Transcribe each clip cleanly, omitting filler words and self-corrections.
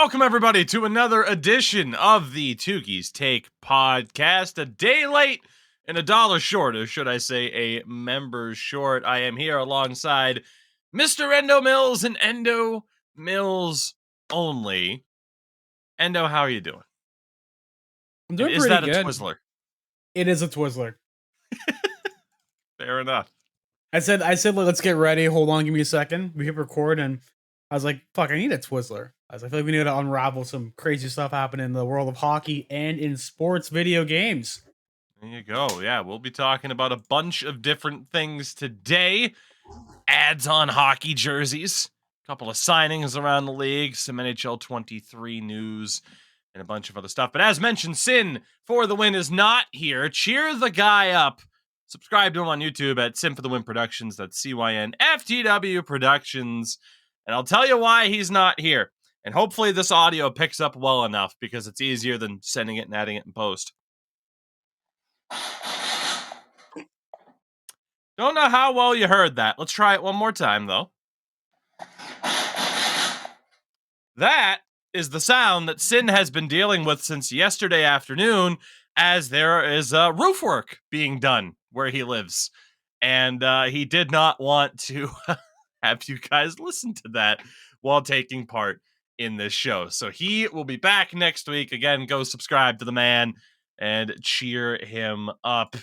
Welcome, everybody, to another edition of the Tougies Take podcast. A day late and a dollar short, or should I say a member short. I am here alongside Mr. Endo Mills and Endo Mills only. Endo, how are you doing? I'm doing Is pretty that good. A Twizzler? It is a Twizzler. Fair enough. I said, let's get ready. Hold on, give me a second. We hit record, and I was like, fuck, I need a Twizzler. I feel like we need to unravel some crazy stuff happening in the world of hockey and in sports video games. There you go. Yeah, we'll be talking about a bunch of different things today. Ads on hockey jerseys, a couple of signings around the league, some NHL 23 news, and a bunch of other stuff. But as mentioned, Sin for the Win is not here. Cheer the guy up. Subscribe to him on YouTube at Sin for the Win Productions. That's CYNFTW Productions. And I'll tell you why he's not here. And hopefully this audio picks up well enough because it's easier than sending it and adding it in post. Don't know how well you heard that. Let's try it one more time, though. That is the sound that Sin has been dealing with since yesterday afternoon, as there is roof work being done where he lives. And he did not want to have you guys listen to that while taking part in this show. So he will be back next week. Again, go subscribe to the man and cheer him up.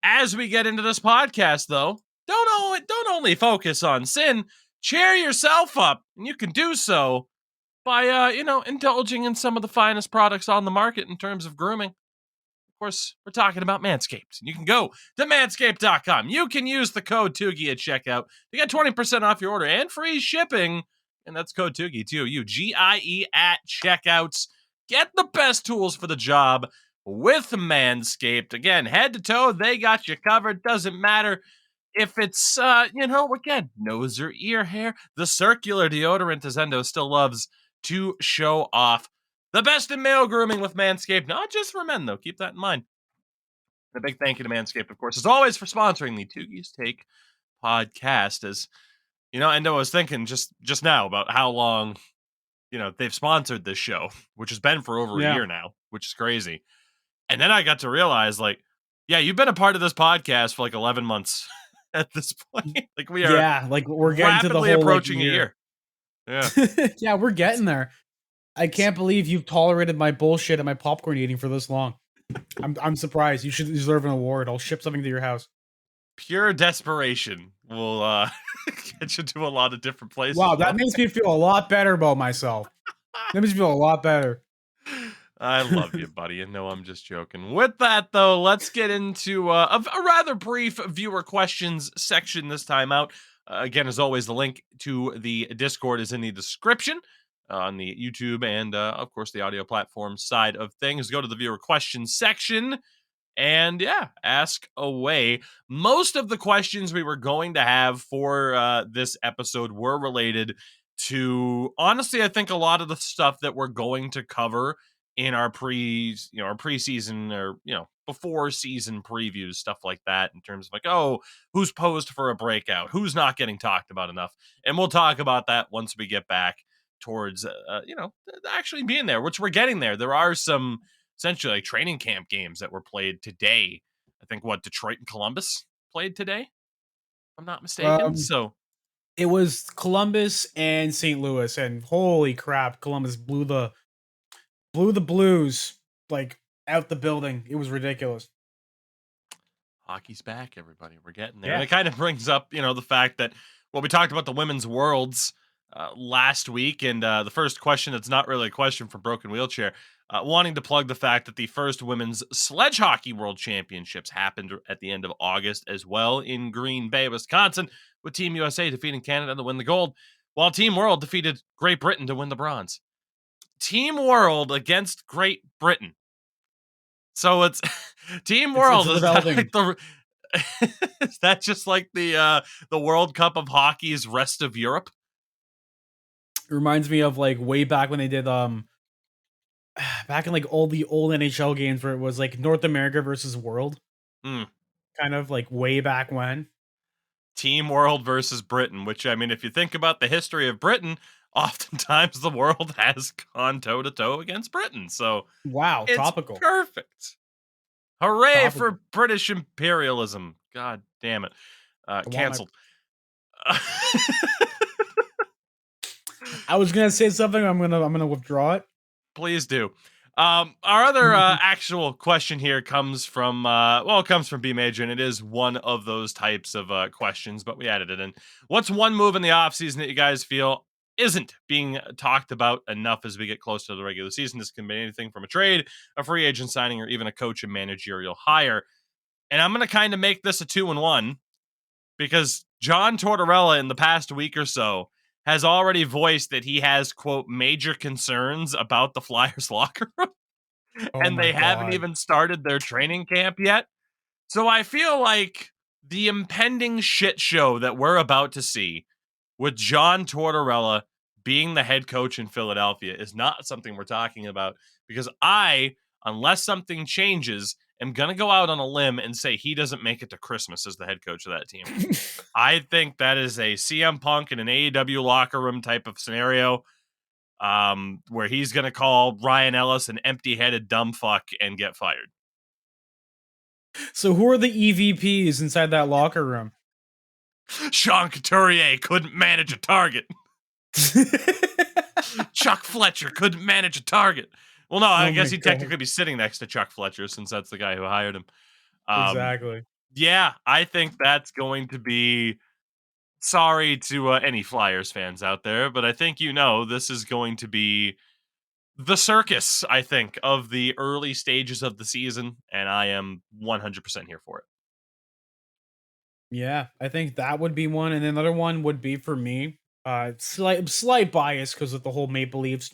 As we get into this podcast, though, don't only focus on Sin. Cheer yourself up, and you can do so by indulging in some of the finest products on the market in terms of grooming. Of course, we're talking about Manscaped. You can go to manscaped.com. You can use the code Tougie at checkout to get 20% off your order and free shipping. And that's code Tougie, Tougie at checkouts. Get the best tools for the job with Manscaped. Again, head to toe, they got you covered. Doesn't matter if it's, again, nose or ear hair. The circular deodorant, as Endo still loves to show off. The best in male grooming with Manscaped, not just for men, though. Keep that in mind. And a big thank you to Manscaped, of course, as always, for sponsoring the Tougies Take podcast. As Endo was thinking just now about how long, they've sponsored this show, which has been for over a year now, which is crazy. And then I got to realize, you've been a part of this podcast for 11 months at this point. We are we're getting to the whole approaching a year. Yeah. Yeah, we're getting there. I can't believe you've tolerated my bullshit and my popcorn eating for this long. I'm surprised. You should deserve an award. I'll ship something to your house. Pure desperation will get you to a lot of different places. Wow, that makes me feel a lot better about myself. That makes me feel a lot better. I love you, buddy. And no, I'm just joking. With that, though, let's get into a rather brief viewer questions section this time out. Again, as always, the link to the Discord is in the description on the YouTube and, of course, the audio platform side of things. Go to the viewer questions section and, ask away. Most of the questions we were going to have for this episode were related to, honestly, I think a lot of the stuff that we're going to cover in our preseason or, before season previews, stuff like that, in terms of who's posed for a breakout, who's not getting talked about enough. And we'll talk about that once we get back towards, actually being there, which we're getting there. There are some essentially training camp games that were played today. I think Detroit and Columbus played today, if I'm not mistaken. So it was Columbus and St. Louis, and holy crap, Columbus blew the Blues out the building. It was ridiculous. Hockey's back, everybody. We're getting there. Yeah. And it kind of brings up, the fact that, we talked about the Women's Worlds last week, and the first question, that's not really a question from Broken Wheelchair, wanting to plug the fact that the first Women's Sledge Hockey World Championships happened at the end of August as well in Green Bay, Wisconsin, with Team USA defeating Canada to win the gold, while Team World defeated Great Britain to win the bronze. Team World against Great Britain. So it's Team World. Is that just like the World Cup of Hockey's rest of Europe? It reminds me of way back when they did back in all the old NHL games where it was North America versus World. Kind of way back when. Team World versus Britain, which, I mean, if you think about the history of Britain, oftentimes the world has gone toe to toe against Britain. So Wow, it's topical. perfect. Hooray Topical. for British imperialism. God damn it. I want my Canceled. I was gonna say something, I'm gonna withdraw it. Please do. Our other actual question here comes from it comes from B Major, and it is one of those types of questions, but we added it in. What's one move in the offseason that you guys feel isn't being talked about enough as we get closer to the regular season? This can be anything from a trade, a free agent signing, or even a coach and managerial hire. And I'm gonna kind of make this a 2-1 because John Tortorella in the past week or so has already voiced that he has, quote, major concerns about the Flyers locker room, Oh and my they haven't god. even started their training camp yet. So I feel like the impending shit show that we're about to see with John Tortorella being the head coach in Philadelphia is not something we're talking about because unless something changes, am going to go out on a limb and say he doesn't make it to Christmas as the head coach of that team. I think that is a CM Punk in an AEW locker room type of scenario where he's going to call Ryan Ellis an empty-headed dumb fuck and get fired. So who are the EVPs inside that locker room? Sean Couturier couldn't manage a target. Chuck Fletcher couldn't manage a target. Well, no, I Oh guess my he'd god. technically be sitting next to Chuck Fletcher since that's the guy who hired him. Um, Exactly. yeah, I think that's going to be. Sorry to any Flyers fans out there, but I think this is going to be the circus, I think, of the early stages of the season, and I am 100% here for it. Yeah, I think that would be one, and then another one would be for me. Slight bias because of the whole Maple Leafs,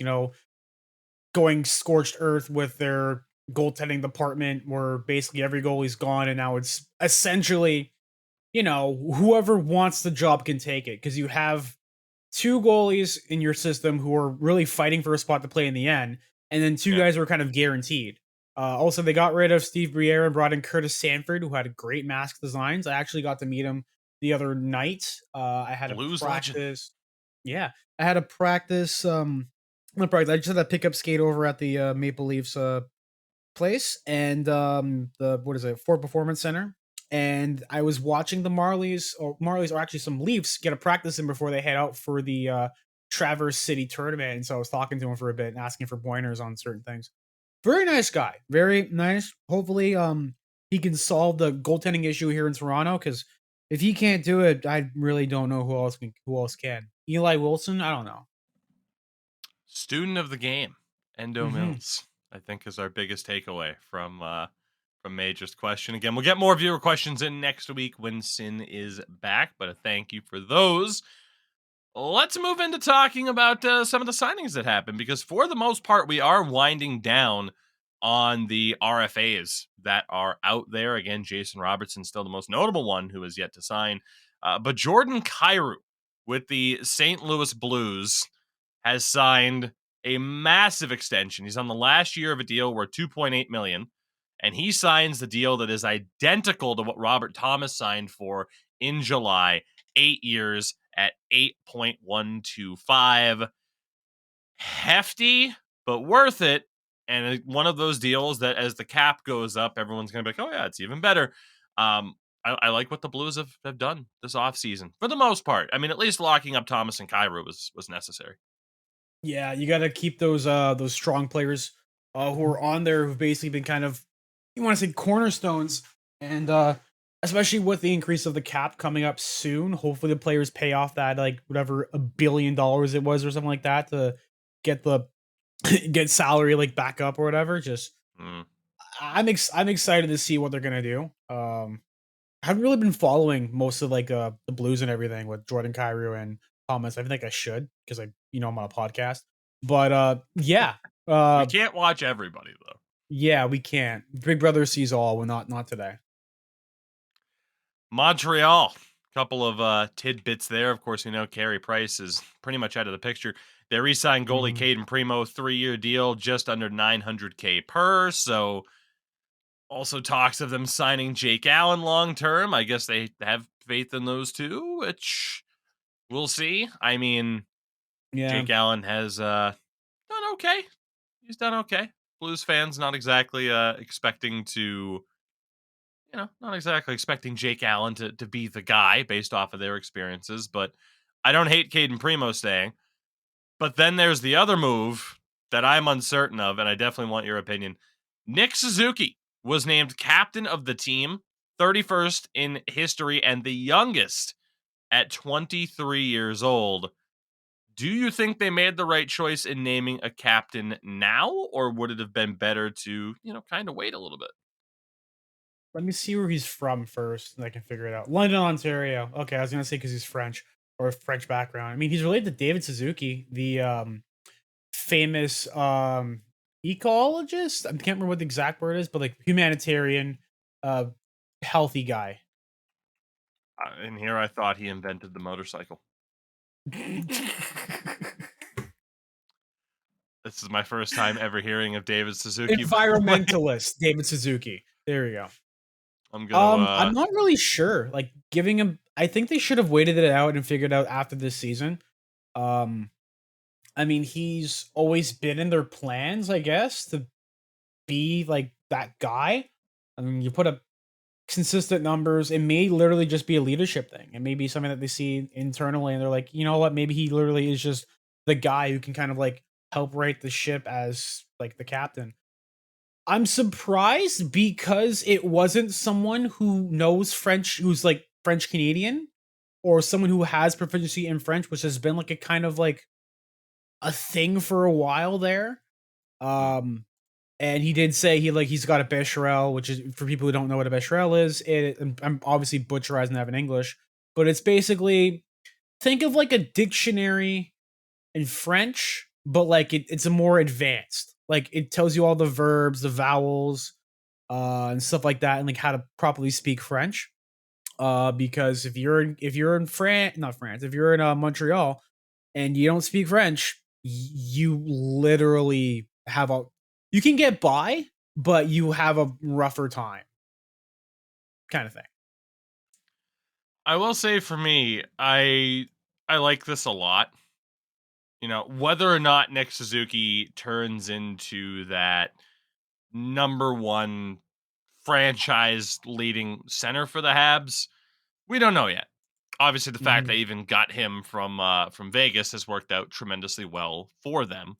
going scorched earth with their goaltending department, where basically every goalie's gone, and now it's essentially, whoever wants the job can take it because you have two goalies in your system who are really fighting for a spot to play in the end, and then two Yeah, guys who are kind of guaranteed. Also, they got rid of Steve Briere and brought in Curtis Sanford, who had great mask designs. I actually got to meet him the other night. I had a Blues legend. practice. Yeah, I had a practice. Not practice. I just had a pickup skate over at the Maple Leafs place and the what is it, Ford Performance Center. And I was watching the Marlies, or actually some Leafs, get a practice in before they head out for the Traverse City tournament. And so I was talking to him for a bit and asking for pointers on certain things. Very nice guy, very nice. Hopefully, he can solve the goaltending issue here in Toronto. Because if he can't do it, I really don't know who else can. Eli Wilson, I don't know. Student of the game, Endo Hmm. Mills, I think is our biggest takeaway from Major's question. Again, we'll get more viewer questions in next week when Sin is back, but a thank you for those. Let's move into talking about some of the signings that happened because for the most part, we are winding down on the RFAs that are out there. Again, Jason Robertson still the most notable one who is yet to sign. But Jordan Kyrou with the St. Louis Blues has signed a massive extension. He's on the last year of a deal worth $2.8 million, and he signs the deal that is identical to what Robert Thomas signed for in July, 8 years at 8.125. Hefty, but worth it. And one of those deals that as the cap goes up, everyone's going to be like, oh, yeah, it's even better. I like what the Blues have done this offseason for the most part. I mean, at least locking up Thomas and Kyrou was necessary. Yeah, you got to keep those strong players who are on there who've basically been kind of, you want to say, cornerstones, and especially with the increase of the cap coming up soon. Hopefully, the players pay off that, like, whatever $1 billion it was or something like that, to get the get salary like back up or whatever. Just Mm. I'm excited to see what they're gonna do. I haven't really been following most of like the Blues and everything with Jordan Kyrou and Thomas. I think I should because I'm on a podcast. But yeah. We Uh can't watch everybody, though. yeah, we can't. Big Brother sees all. Well, not today. Montreal, couple of tidbits there. Of course, we know Carey Price is pretty much out of the picture. They re-signed goalie Mhm. Caden Primo, 3-year deal, just under $900K per. So also talks of them signing Jake Allen long term. I guess they have faith in those two, which we'll see. I mean, Yeah. Jake Allen has done okay. He's done okay. Blues fans not exactly expecting to, not exactly expecting Jake Allen to be the guy based off of their experiences, but I don't hate Caden Primo staying. But then there's the other move that I'm uncertain of, and I definitely want your opinion. Nick Suzuki was named captain of the team, 31st in history, and the youngest at 23 years old. Do you think they made the right choice in naming a captain now, or would it have been better to, kind of wait a little bit? Let me see where he's from first, and I can figure it out. London, Ontario. Okay, I was gonna say because he's French or French background. I mean, he's related to David Suzuki, the famous ecologist. I can't remember what the exact word is, but like humanitarian, uh, healthy guy. And here I thought he invented the motorcycle. This is my first time ever hearing of David Suzuki, by the way. Environmentalist David Suzuki. There we go. I'm gonna I'm not really sure. Like giving him, I think they should have waited it out and figured out after this season. Um, I mean, he's always been in their plans, I guess, to be like that guy. I mean, you put up consistent numbers. It may literally just be a leadership thing. It may be something that they see internally, and they're like, you know what? Maybe he literally is just the guy who can kind of like help right the ship as like the captain. I'm surprised because it wasn't someone who knows French, who's like French Canadian, or someone who has proficiency in French, which has been like a kind of like a thing for a while there. Hmm. Um, and he did say he's got a Becherel, which is for people who don't know what a Becherel is. I'm obviously butcherizing that in English, but it's basically think of like a dictionary in French, but like it's a more advanced. Like it tells you all the verbs, the vowels, and stuff like that, and like how to properly speak French. Because if you're in France, not France, if you're in Montreal and you don't speak French, you literally have a you can get by, but you have a rougher time, kind of thing. I will say for me, I like this a lot. Whether or not Nick Suzuki turns into that number one franchise leading center for the Habs, we don't know yet. Obviously, the fact Hmm. they even got him from Vegas has worked out tremendously well for them.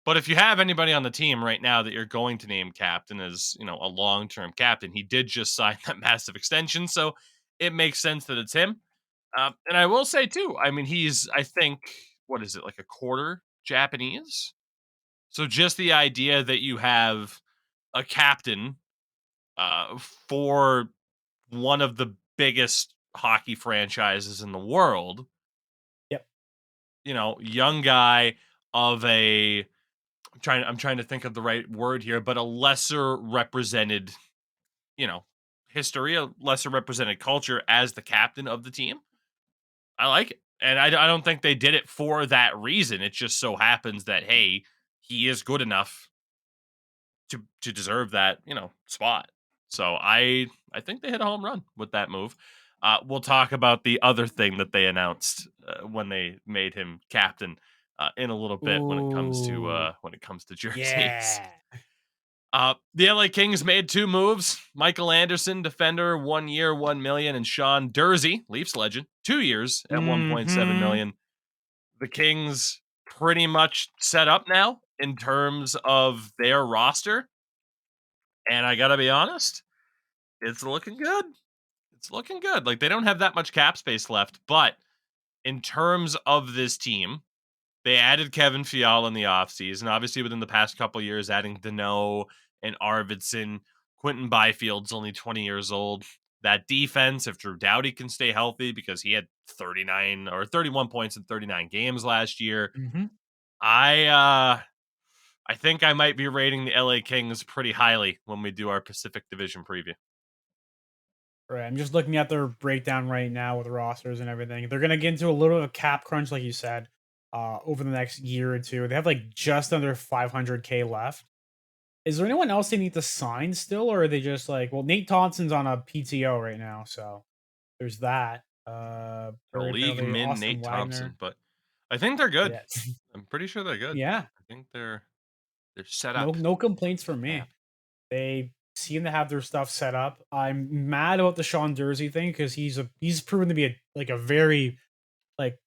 But if you have anybody on the team right now that you're going to name captain as, a long-term captain, he did just sign that massive extension, so it makes sense that it's him. And I will say too, I mean, he's I think what is it like a quarter Japanese? So just the idea that you have a captain for one of the biggest hockey franchises in the world, Yep. young guy of a I'm trying to think of the right word here, but a lesser represented, you know, history, a lesser represented culture as the captain of the team. I like it. And I don't think they did it for that reason. It just so happens that hey, he is good enough to deserve that, spot. So I think they hit a home run with that move. We'll talk about the other thing that they announced when they made him captain in a little bit Ooh, when it comes to jerseys. yeah. The LA Kings made two moves. Michael Anderson, defender, 1 year, 1 million, and Sean Dursey, Leafs legend, 2 years at 1.7 Hmm. million. The Kings pretty much set up now in terms of their roster. And I gotta be honest, it's looking good. It's looking good. Like they don't have that much cap space left, but in terms of this team, they added Kevin Fiala in the offseason. Obviously, within the past couple years, adding Dano and Arvidsson. Quentin Byfield's only 20 years old. That defense, if Drew Doughty can stay healthy, because he had 39 or 31 points in 39 games last year, Hmm. I think I might be rating the LA Kings pretty highly when we do our Pacific Division preview. Right. I'm just looking at their breakdown right now with rosters and everything. They're gonna get into a little bit of cap crunch, like you said, over the next year or two. They have like just under 500K left. Is there anyone else they need to sign still, or are they just like, well, Nate Thompson's on a PTO right now, so there's that. A league Apparently min Austin Nate Wagner. Thompson, but I think they're good. Yeah. I'm pretty sure they're good. Yeah. I think they're set No up no complaints to from me. camp. They seem to have their stuff set up. I'm mad about the Sean Dursey thing because he's proven to be a very like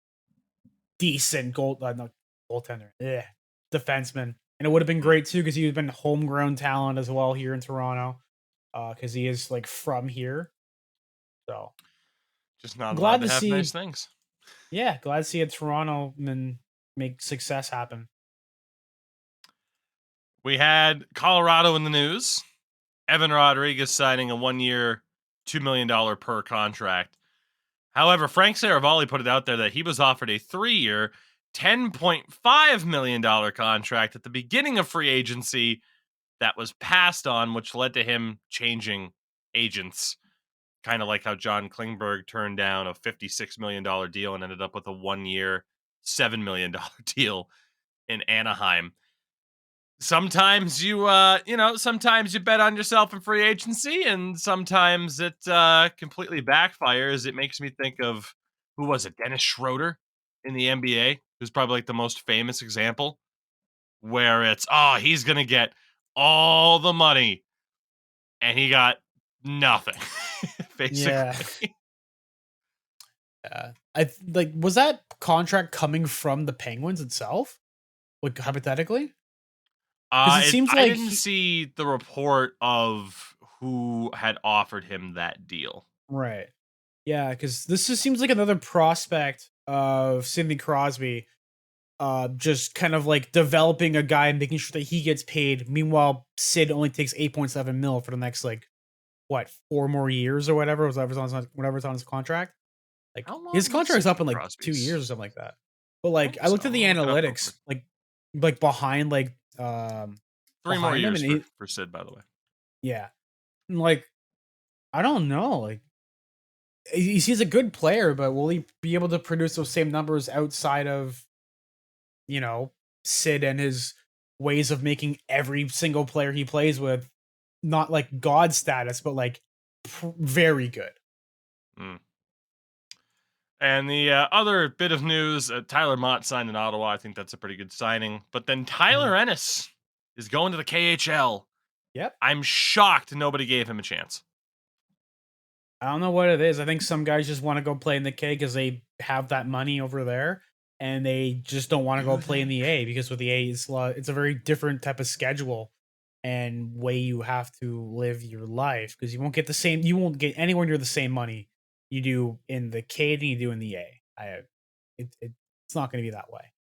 decent not goaltender, defenseman, and it would have been Mm, great too because he's been homegrown talent as well here in Toronto, because he is like from here. So just not allowed glad to to have nice see, things. yeah, glad to see a Toronto and make success happen. We had Colorado in the news. Evan Rodriguez signing a 1-year, $2 million per contract. However, Frank Saravalli put it out there that he was offered a 3-year, $10.5 million contract at the beginning of free agency that was passed on, which led to him changing agents. Kind of like how John Klingberg turned down a $56 million deal and ended up with a 1-year, $7 million deal in Anaheim. Sometimes sometimes you bet on yourself in free agency, and sometimes it completely backfires. It makes me think of, who was it, Dennis Schroeder in the NBA, who's probably like the most famous example, where it's, he's gonna get all the money, and he got nothing, Yeah, basically. yeah. Like, was that contract coming from the Penguins itself? Like hypothetically, because it seems I like didn't see the report of who had offered him that deal. right. Yeah, because this just seems like another prospect of Sidney Crosby, just kind of like developing a guy and making sure that he gets paid. Meanwhile, Sid only takes 8.7 mil for the next like what 4 more years or whatever, whatever's on his contract. Like How his long is contract's up Sidney in like 2 years Crosby's? or something like that. But I like think I looked so. at I'm the gonna look it up real analytics, quick. like behind Three more behind him, years and for Sid, by the way. yeah, and like I don't know, like he's a good player, but will he be able to produce those same numbers outside of you know Sid and his ways of making every single player he plays with not like god status, but like very good. Mm. And the other bit of news, Tyler Mott signed in Ottawa. I think that's a pretty good signing. But then Mhm. Tyler Ennis is going to the KHL. Yep. I'm shocked nobody gave him a chance. I don't know what it is. I think some guys just want to go play in the K because they have that money over there, and they just don't want to go Do play in the they? A because with the A, it's a very different type of schedule and way you have to live your life because you won't get anywhere near the same money you do in the K than you do in the A. It's not going to be that way.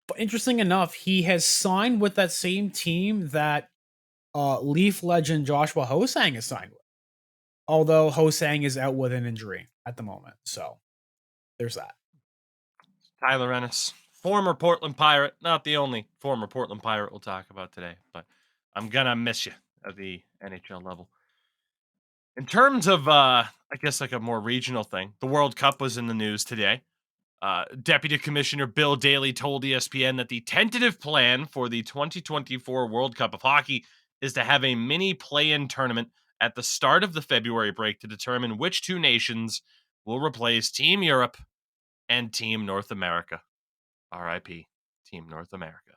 But interesting enough, he has signed with that same team that Leaf legend Joshua Hosang is signed with. Although Hosang is out with an injury at the moment. So there's that. Tyler Ennis, former Portland Pirate, not the only former Portland Pirate we'll talk about today, but I'm gonna miss you at the NHL level. In terms of, I guess, like a more regional thing, the World Cup was in the news today. Deputy Commissioner Bill Daly told ESPN that the tentative plan for the 2024 World Cup of Hockey is to have a mini play in tournament at the start of the February break to determine which two nations will replace Team Europe and Team North America. RIP, Team North America.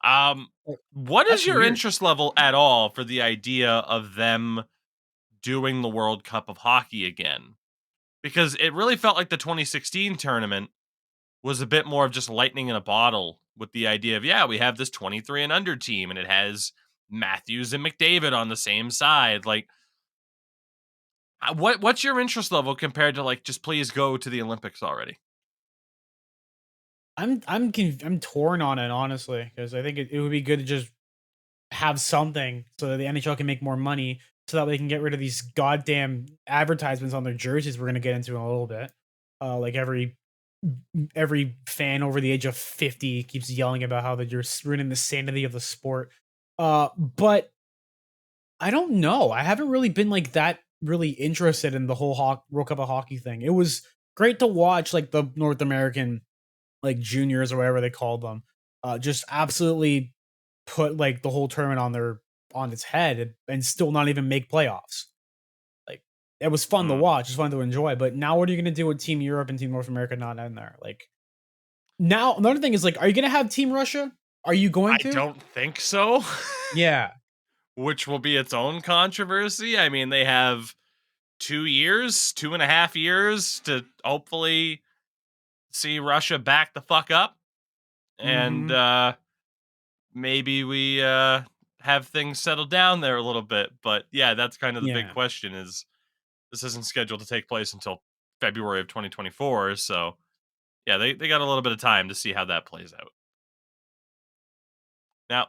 Um, Well, what is that's your weird. interest level at all for the idea of them doing the World Cup of Hockey again? Because it really felt like the 2016 tournament was a bit more of just lightning in a bottle, with the idea of, yeah, we have this 23 and under team and it has Matthews and McDavid on the same side. Like, what's your interest level compared to, like, just please go to the Olympics already? I'm torn on it honestly because I think it would be good to just have something so that the NHL can make more money so that they can get rid of these goddamn advertisements on their jerseys we're gonna get into in a little bit. Like every fan over the age of 50 keeps yelling about how that you're ruining the sanity of the sport. But I don't know. I haven't really been like that really interested in the whole World Cup of Hockey thing. It was great to watch like the North American like juniors or whatever they called them. Just absolutely put like the whole tournament on its head and still not even make playoffs. Like it was fun to Hmm. watch, it's fun to enjoy. But now what are you gonna do with Team Europe and Team North America not in there? Like Now, another thing is like, are you gonna have Team Russia? Are you going I to? don't think so. Yeah. Which will be its own controversy. I mean, they have 2 years, 2.5 years to hopefully see Russia back the fuck up. And Mm-hmm. maybe we have things settled down there a little bit. But yeah, that's kind of the big Yeah. question is this isn't scheduled to take place until February of 2024. So yeah, they got a little bit of time to see how that plays out. Now,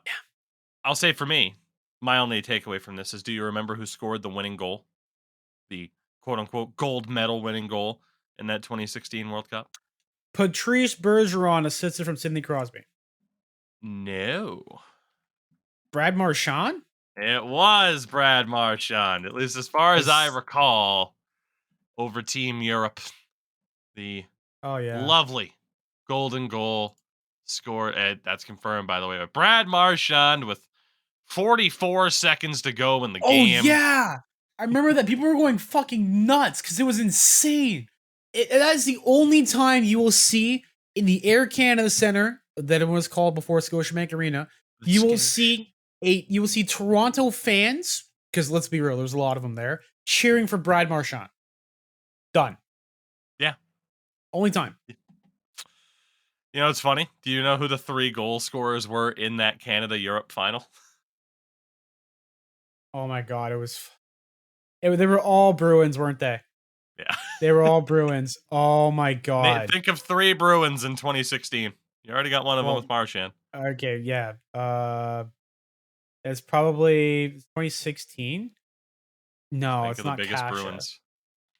I'll say for me, my only takeaway from this is do you remember who scored the winning goal? The quote unquote gold medal winning goal in that 2016 World Cup? Patrice Bergeron assisted from Sidney Crosby. No. Brad Marchand? It was Brad Marchand, at least as far as I Is recall, over Team Europe. The oh yeah. lovely golden goal scored. That's confirmed, by the way, by Brad Marchand with 44 seconds to go in the Oh game. yeah. I remember that people were going fucking nuts because it was insane. That is the only time you will see in the Air Canada Center that it was called before Scotiabank Arena. The You will Skoosh. see Toronto fans, because let's be real, there's a lot of them there, cheering for Brad Marchand. Done. Yeah. Only time. You know, it's funny. Do you know who the 3 goal scorers were in that Canada Europe final? Oh my god, they were all Bruins, weren't they? Yeah. They were all Bruins. Oh my god. Think of 3 Bruins in 2016. You already got one of them Well, with Marchand. okay, yeah. It's probably 2016. No, Think it's of the not biggest Kasha. Bruins.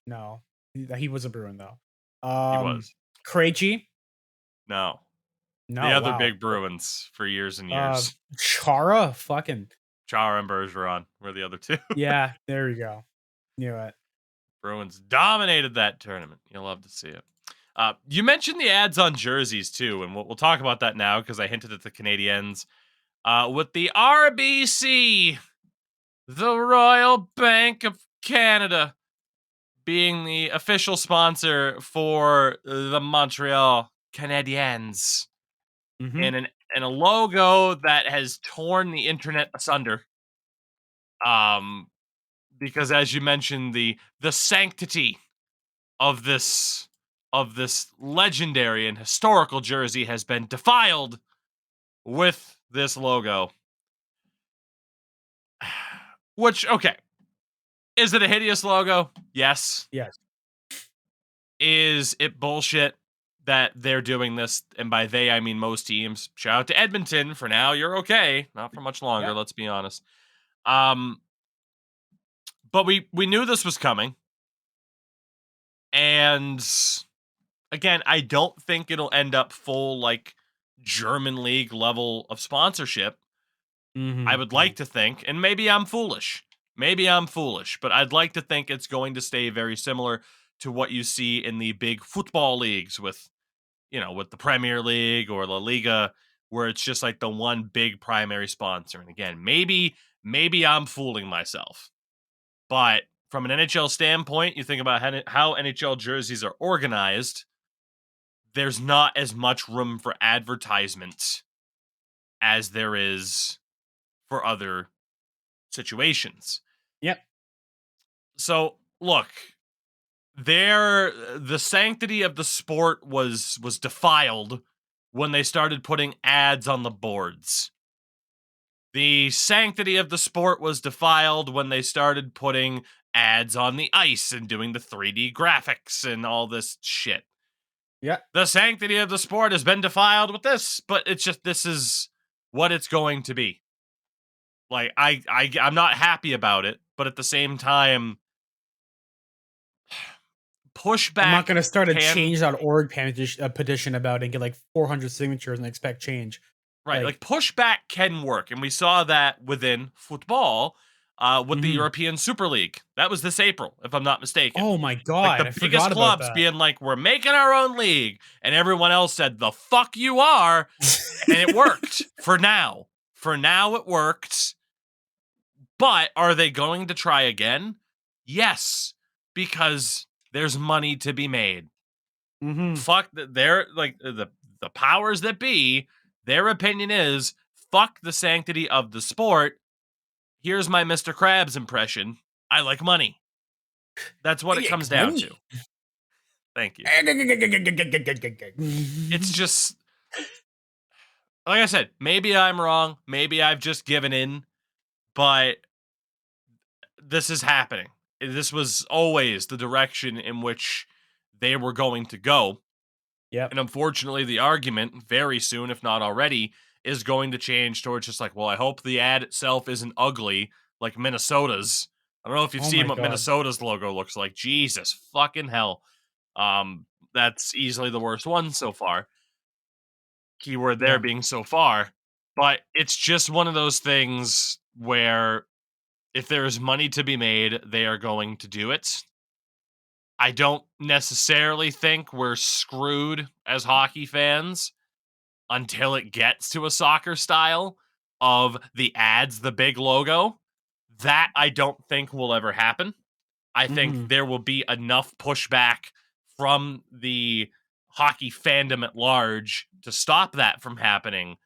No, he was a Bruin though. He was. Krejci. No. The No, other wow. big Bruins for years and years. Chara. Fucking Chara and Bergeron were the other 2. yeah. There we go. Knew it. Bruins dominated that tournament. You'll love to see it. You mentioned the ads on jerseys too, and we'll talk about that now because I hinted at the Canadiens. With the RBC, the Royal Bank of Canada, being the official sponsor for the Montreal Canadiens, Mm-hmm. in a logo that has torn the internet asunder. Because as you mentioned, the sanctity of this legendary and historical jersey has been defiled with this logo. Which, okay, is it a hideous logo? Yes. Yes. Is it bullshit that they're doing this? And by they, I mean most teams. Shout out to Edmonton. For now, you're okay. Not for much longer, Yeah. let's be honest. But we knew this was coming. And again, I don't think it'll end up full like German league level of sponsorship. I would like to think, and maybe I'm foolish. But I'd like to think it's going to stay very similar to what you see in the big football leagues with, with the Premier League or La Liga, where it's just like the one big primary sponsor. And again, maybe I'm fooling myself. But from an NHL standpoint, you think about how NHL jerseys are organized, there's not as much room for advertisement as there is for other situations. Yep. So, look, the sanctity of the sport was defiled when they started putting ads on the boards. The sanctity of the sport was defiled when they started putting ads on the ice and doing the 3D graphics and all this shit. Yeah. The sanctity of the sport has been defiled with this, but it's just this is what it's going to be. Like I'm not happy about it, but at the same time, pushback I'm not gonna start a can change.org petition about it and get like 400 signatures and expect change. right, like pushback can work, and we saw that within football with the European Super League. That was this April, if I'm not mistaken. Oh my Like god, the I biggest forgot about clubs that. being like, we're making our own league, and everyone else said, the fuck you are, and it worked for now. For now, it worked. But are they going to try again? Yes, because there's money to be made. Fuck, they're like the the powers that be, their opinion is fuck the sanctity of the sport. Here's my Mr. Krabs impression. I like money. That's what it comes down to. Thank you. It's just, like I said, maybe I'm wrong. Maybe I've just given in, but this is happening. This was always the direction in which they were going to go. Yep. And unfortunately, the argument very soon, if not already, is going to change towards just like, well, I hope the ad itself isn't ugly like Minnesota's. I don't know if you've Oh seen my what god. Minnesota's logo looks like. Jesus fucking hell. That's easily the worst one so far. Keyword there Yeah. being so far. But it's just one of those things where if there is money to be made, they are going to do it. I don't necessarily think we're screwed as hockey fans until it gets to a soccer style of the ads, the big logo. That I don't think will ever happen. I think Mhm. there will be enough pushback from the hockey fandom at large to stop that from happening,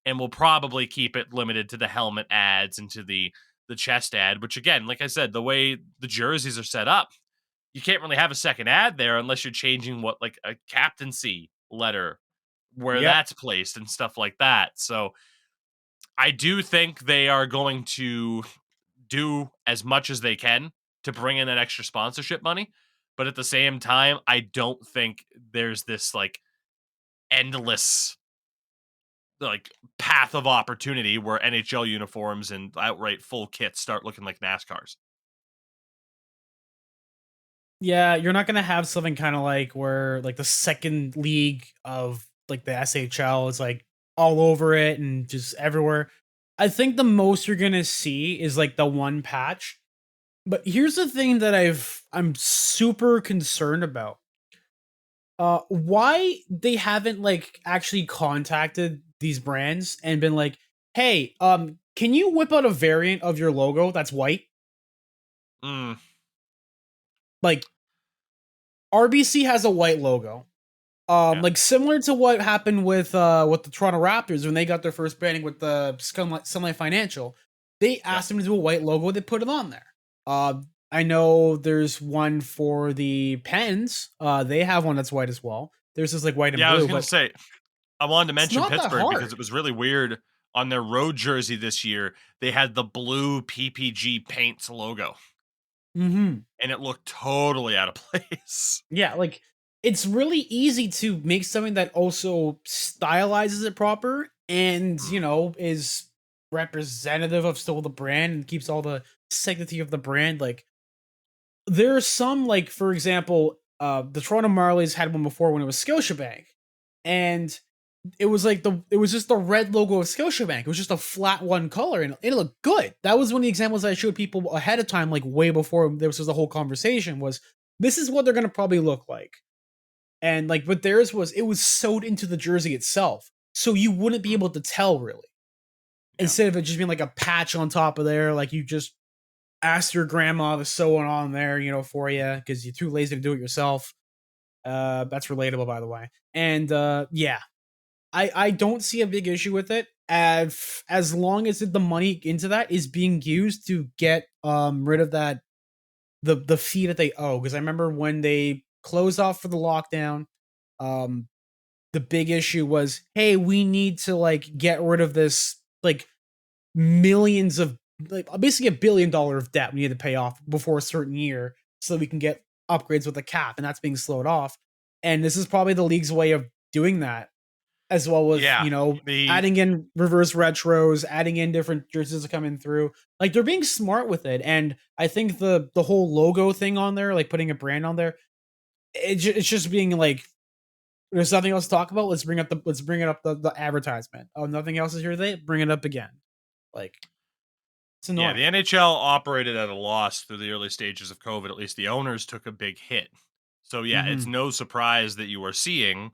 and we'll probably keep it limited to the helmet ads and to the chest ad, which again, like I said, the way the jerseys are set up, you can't really have a second ad there unless you're changing what like a captaincy letter where Yep. that's placed and stuff like that. So I do think they are going to do as much as they can to bring in that extra sponsorship money. But at the same time, I don't think there's this like endless like path of opportunity where NHL uniforms and outright full kits start looking like NASCARs. Yeah, you're not gonna have something kind of like where like the second league of like the SHL is like all over it and just everywhere. I think the most you're gonna see is like the one patch. But here's the thing that I'm super concerned about. Why they haven't like actually contacted these brands and been like, "Hey, can you whip out a variant of your logo that's white?" Mm, Like RBC has a white logo. yeah, Like similar to what happened with the Toronto Raptors when they got their first branding with the Sunlight Financial. They yeah, asked them to do a white logo, they put it on there. I know there's one for the Pens. They have one that's white as well. There's this like white and yeah. I was blue, gonna but say I wanted to it's mention not that Pittsburgh because hard. it was really weird on their road jersey this year. They had the blue PPG Paints logo, Mm-hmm. and it looked totally out of place. Yeah, like it's really easy to make something that also stylizes it proper and Mm, is representative of still the brand and keeps all the sanctity of the brand. Like there are some, like for example, the Toronto Marlies had one before when it was Scotiabank, and it was just the red logo of Scotiabank. It was just a flat one color, and it looked good. That was one of the examples I showed people ahead of time, like way before there was the whole conversation. Was this is what they're gonna probably look like, and like but theirs was it was sewed into the jersey itself, so you wouldn't be mm, able to tell really. yeah, Instead of it just being like a patch on top of there, like you just asked your grandma to sew it on there, for you because you're too lazy to do it yourself. That's relatable, by the way. And yeah, I don't see a big issue with it as long as the money into that is being used to get rid of that the fee that they owe. Because I remember when they closed off for the lockdown, um, the big issue was, hey, we need to like get rid of this like millions of like basically $1 billion of debt we need to pay off before a certain year so we can get upgrades with the cap, and that's being slowed off. And this is probably the league's way of doing that, as well with yeah. The adding in reverse retros, adding in different jerseys coming through. Like they're being smart with it, and I think the whole logo thing on there, like putting a brand on there, it's just being like, there's nothing else to talk about. Let's bring it up the advertisement. Oh, nothing else is here today. Bring it up again. Like it's Yeah, the annoying. NHL operated at a loss through the early stages of COVID. At least the owners took a big hit. So yeah, it's Hmm. no surprise that you are seeing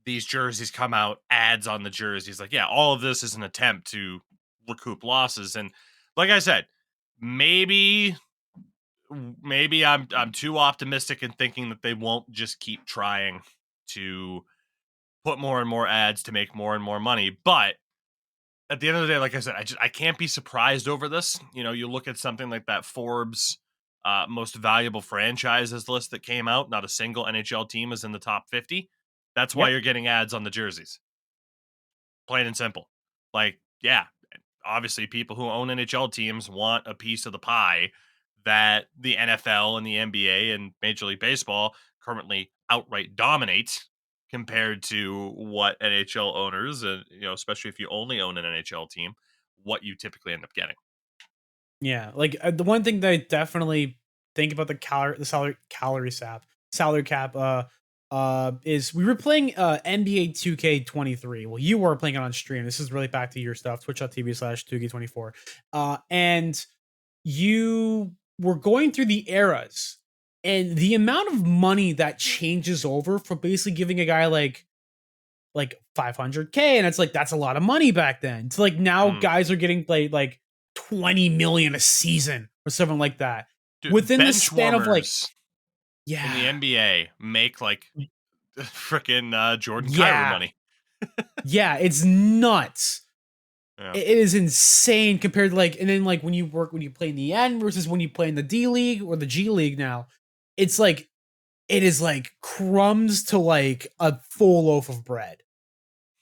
these jerseys come out, ads on the jerseys. Like, yeah, all of this is an attempt to recoup losses. And like I said, maybe maybe I'm too optimistic in thinking that they won't just keep trying to put more and more ads to make more and more money. But at the end of the day, like I said, I can't be surprised over this. You know, you look at something like that Forbes most valuable franchises list that came out. Not a single NHL team is in the top 50. That's why Yep. you're getting ads on the jerseys. Plain and simple. Like, yeah, obviously people who own NHL teams want a piece of the pie that the NFL and the NBA and Major League Baseball currently outright dominate compared to what NHL owners, and especially if you only own an NHL team, what you typically end up getting. Yeah, like the one thing that I definitely think about the salary cap is we were playing NBA 2K23. Well, you were playing it on stream. This is really back to your stuff, twitch.tv/Tougie24. And you were going through the eras and the amount of money that changes over for basically giving a guy like 500K, and it's like that's a lot of money back then. To like now Mm. guys are getting played like 20 million a season or something like that. Dude, Within the bench span of like warmers in the yeah. NBA make like freaking Jordan Kyrie Yeah. money. Yeah, it's nuts. Yeah. It is insane compared to like, and then like when you play in the N versus when you play in the D League or the G League now, it's like it is like crumbs to like a full loaf of bread.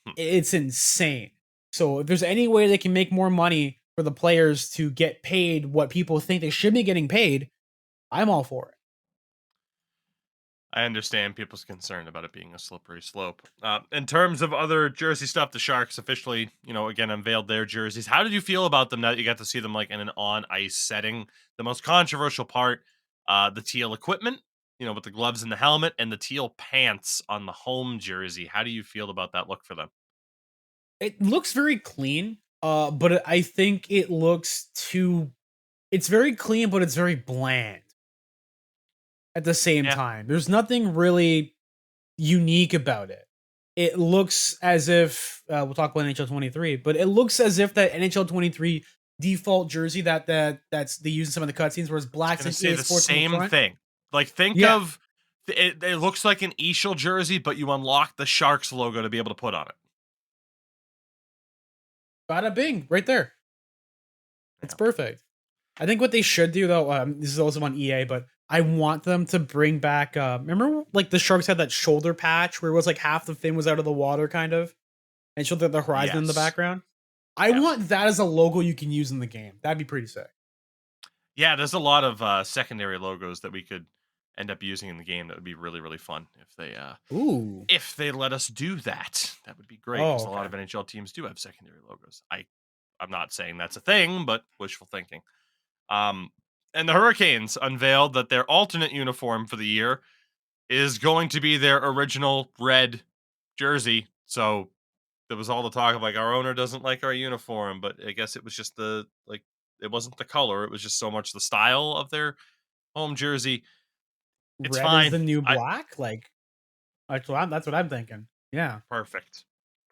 Hmm. It's insane. So if there's any way they can make more money for the players to get paid what people think they should be getting paid, I'm all for it. I understand people's concern about it being a slippery slope. In terms of other jersey stuff, the Sharks officially, again unveiled their jerseys. How did you feel about them now that you got to see them like in an on ice setting? The most controversial part, the teal equipment, with the gloves and the helmet, and the teal pants on the home jersey. How do you feel about that look for them? It looks very clean, but I think it looks too. It's very clean, but it's very bland at the same Yeah, time. There's nothing really unique about it. It looks as if we'll talk about NHL 23, but it looks as if that NHL 23 default jersey that's they use in some of the cutscenes where it's I was black gonna and say EA the Sports on the same front. thing. Like, think Yeah, of it looks like an Eagle jersey, but you unlock the Sharks logo to be able to put on it. bada bing, right there. It's Yeah. perfect. I think what they should do though, this is also on EA, but I want them to bring back. Remember, like the Sharks had that shoulder patch where it was like half the fin was out of the water, kind of, and showed the horizon in the Yes. background. I Yes. want that as a logo you can use in the game. That'd be pretty sick. Yeah, there's a lot of secondary logos that we could end up using in the game that would be really, really fun Ooh. if they let us do that. That would be great Oh, because a lot okay. of NHL teams do have secondary logos. I'm not saying that's a thing, but wishful thinking. Um, and the Hurricanes unveiled that their alternate uniform for the year is going to be their original red jersey. So there was all the talk of like our owner doesn't like our uniform, but I guess it was just it wasn't the color, it was just so much the style of their home jersey. It's Red is fine. the new I black. Like that's what I'm thinking. Yeah. Perfect.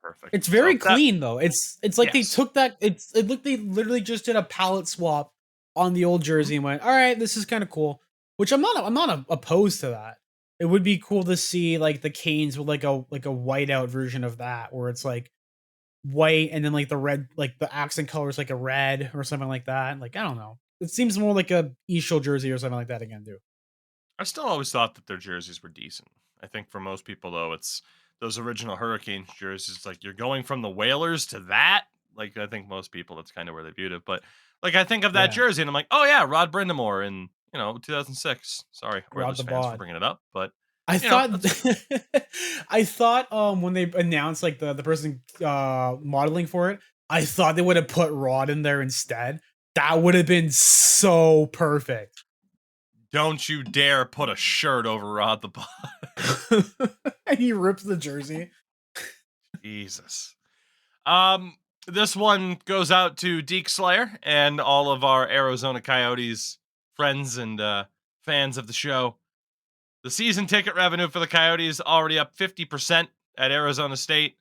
Perfect. It's very So that clean though. It's like they yes. took that. It looked they literally just did a palette swap on the old Mhm. jersey and went, all right, this is kind of cool. Which I'm not opposed to that. It would be cool to see like the Canes with like a whiteout version of that, where it's like white and then like the red, like the accent color is like a red or something like that. Like I don't know. It seems more like a Eagle jersey or something like that again, too. I still always thought that their jerseys were decent. I think for most people though, it's those original Hurricanes jerseys. It's like you're going from the Whalers to that. Like I think most people that's kind of where they viewed it. But like I think of that Yeah, jersey and I'm like, oh yeah, Rod Brindamore in 2006. Sorry, Rod Oilers the fans for bod. bringing it up, but I thought that's I thought when they announced like the person modeling for it, I thought they would have put Rod in there instead. That would have been so perfect. don't you dare put a shirt over Rod the Bod. And he rips the jersey. Jesus. This one goes out to Deke Slayer and all of our Arizona Coyotes friends and fans of the show. The season ticket revenue for the Coyotes already up 50% at Arizona State.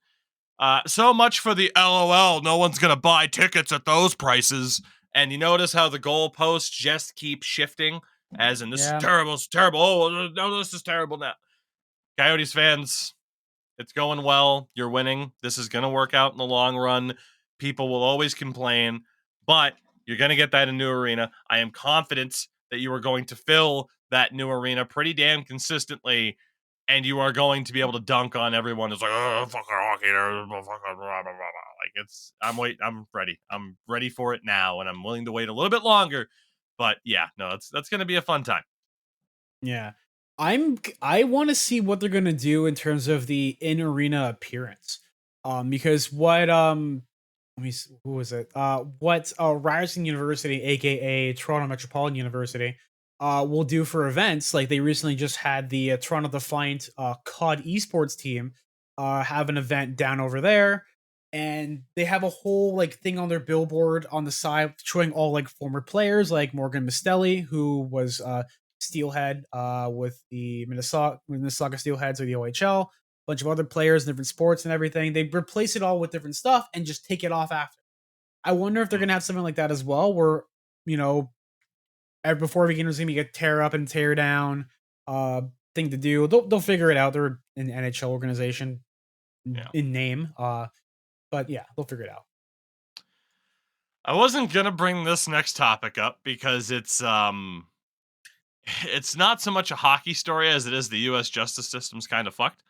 So much for the LOL. No one's gonna buy tickets at those prices. And you notice how the goalposts just keep shifting, as in this is Yeah. terrible, it's terrible. Oh no, this is terrible now. Coyotes fans, It's going well. You're winning. This is going to work out in the long run. People will always complain, but you're going to get that in new arena. I am confident that you are going to fill that new arena pretty damn consistently, and you are going to be able to dunk on everyone who's like, oh, fucking hockey, fucking blah, blah, blah. Like I'm ready. I'm ready for it now, and I'm willing to wait a little bit longer. But yeah, no, that's going to be a fun time. Yeah. I want to see what they're going to do in terms of the in arena appearance. Because what let me see, who was it? What Ryerson University, aka Toronto Metropolitan University, will do for events. Like they recently just had the Toronto Defiant COD esports team have an event down over there, and they have a whole like thing on their billboard on the side showing all like former players like Morgan Mistelli, who was Steelhead with the Mississauga Steelheads or the OHL, bunch of other players, different sports and everything. They replace it all with different stuff and just take it off after. I wonder if they're gonna have something like that as well, where you know, before beginners gonna get tear up and tear down thing to do. They'll figure it out. They're an NHL organization Yeah. in name, but yeah, they'll figure it out. I wasn't gonna bring this next topic up because it's not so much a hockey story as it is the U.S. justice system's kind of fucked.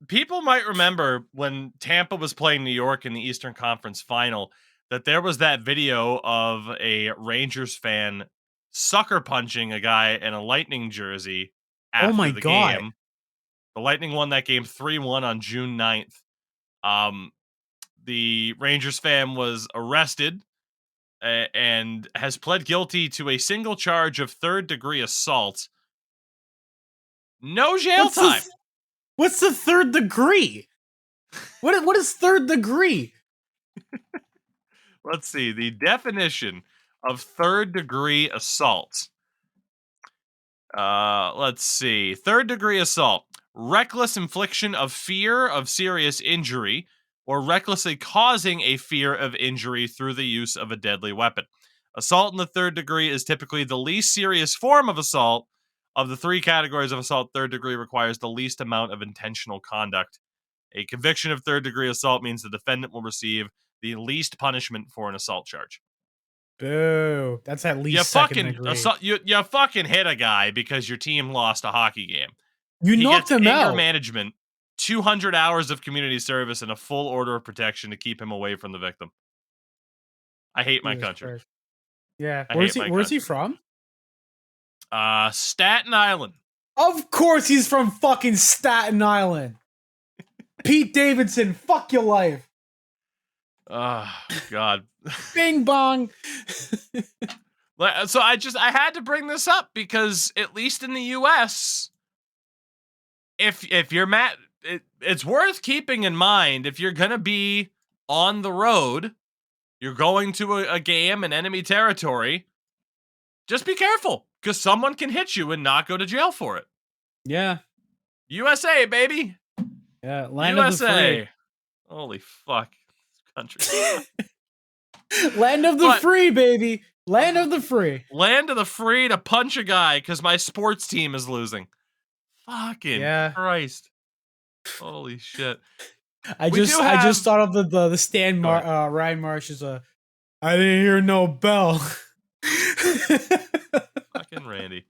People might remember when Tampa was playing New York in the Eastern Conference Final that there was that video of a Rangers fan sucker punching a guy in a Lightning jersey Oh after my the god. game. The Lightning won that game 3-1 on June 9th. The Rangers fan was arrested and has pled guilty to a single charge of third-degree assault. No jail time. What's the third degree? What is third degree? Let's see. The definition of third-degree assault. Let's see. Third-degree assault. Reckless infliction of fear of serious injury or recklessly causing a fear of injury through the use of a deadly weapon. Assault in the third degree is typically the least serious form of assault. Of the three categories of assault, third degree requires the least amount of intentional conduct. A conviction of third degree assault means the defendant will receive the least punishment for an assault charge. Boo. That's at You least second fucking degree. assault, you fucking hit a guy because your team lost a hockey game. You He knocked gets him anger out. management, 200 hours of community service, and a full order of protection to keep him away from the victim. I hate my Jesus country. Christ. Yeah. I Where's hate he my where's he country. from? Staten Island. Of course he's from fucking Staten Island. Pete Davidson, fuck your life. Oh, God. Bing bong. So I had to bring this up because at least in the US, if you're mad, it's worth keeping in mind if you're going to be on the road, you're going to a game in enemy territory, just be careful because someone can hit you and not go to jail for it. Yeah. USA, baby. Yeah. Land USA. of the free. Holy fuck. Country. Land of the free, baby. Land of the free. Land of the free to punch a guy because my sports team is losing. Fucking Christ. Holy shit. I just thought of the Stan Ryan Marsh's I didn't hear no bell. Fucking Randy.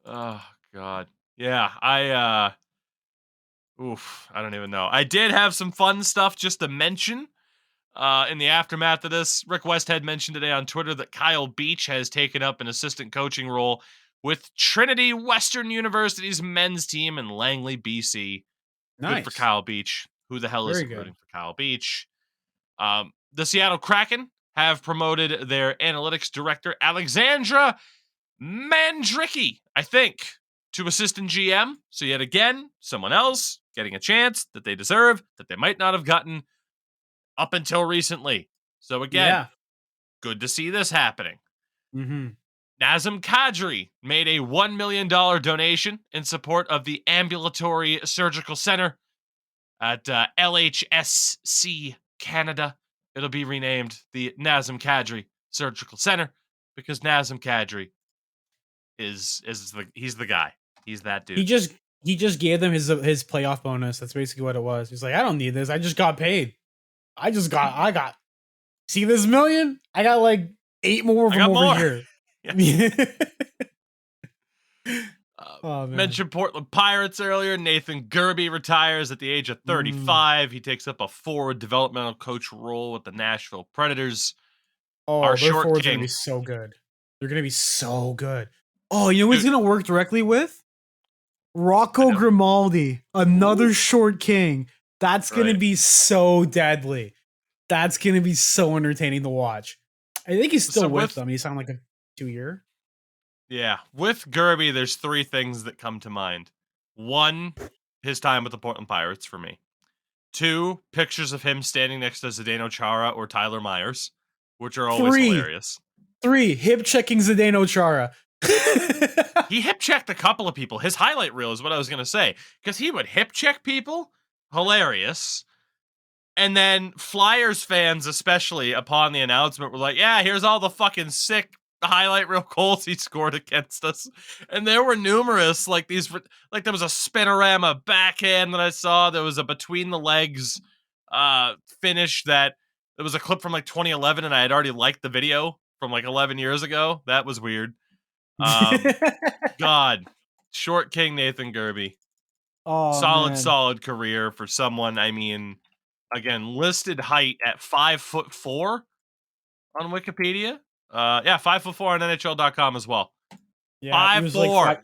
Oh God. Yeah, I don't even know. I did have some fun stuff just to mention. In the aftermath of this, Rick Westhead mentioned today on Twitter that Kyle Beach has taken up an assistant coaching role with Trinity Western University's men's team in Langley, BC. Nice. Good for Kyle Beach. Who the hell isn't rooting for Kyle Beach? The Seattle Kraken have promoted their analytics director, Alexandra Mandricki, I think, to assistant GM. So yet again, someone else getting a chance that they deserve, that they might not have gotten up until recently. So again, good to see this happening. Mm-hmm. Nazem Kadri made a $1 million donation in support of the ambulatory surgical center at LHSC Canada. It'll be renamed the Nazem Kadri Surgical Center because Nazem Kadri he's the guy. He's that dude. He just gave them his playoff bonus. That's basically what it was. He's like, I don't need this. I just got paid. I got. See this million? I got like 8 more of I them got over more. here. Oh, man. Mentioned Portland Pirates earlier. Nathan Gerby retires at the age of 35. He takes up a forward developmental coach role with the Nashville Predators. Oh, Our their short forwards are gonna king. be so good. They're gonna be so good. Oh, you know who he's Dude. gonna work directly with? Rocco Grimaldi, another short king. That's gonna Right. be so deadly. That's gonna be so entertaining to watch. I think he's still So with them. He signed like a 2-year. Yeah, with Gerby, there's 3 things that come to mind. 1, his time with the Portland Pirates for me. 2, pictures of him standing next to Zdeno Chara or Tyler Myers, which are always hilarious. 3, hip checking Zdeno Chara. He hip checked a couple of people. His highlight reel is what I was going to say, because he would hip check people. Hilarious. And then Flyers fans, especially upon the announcement, were like, yeah, here's all the fucking sick highlight reel goals he scored against us. And there were numerous, like these, like there was a spinorama backhand that I saw. There was a between the legs finish that it was a clip from like 2011, and I had already liked the video from like 11 years ago. That was weird. God, short king Nathan Gerby. Oh, Solid career for someone. I mean, again, listed height at 5'4" on Wikipedia. Yeah, 5'4" on NHL.com as well. Yeah, he was like 5'4".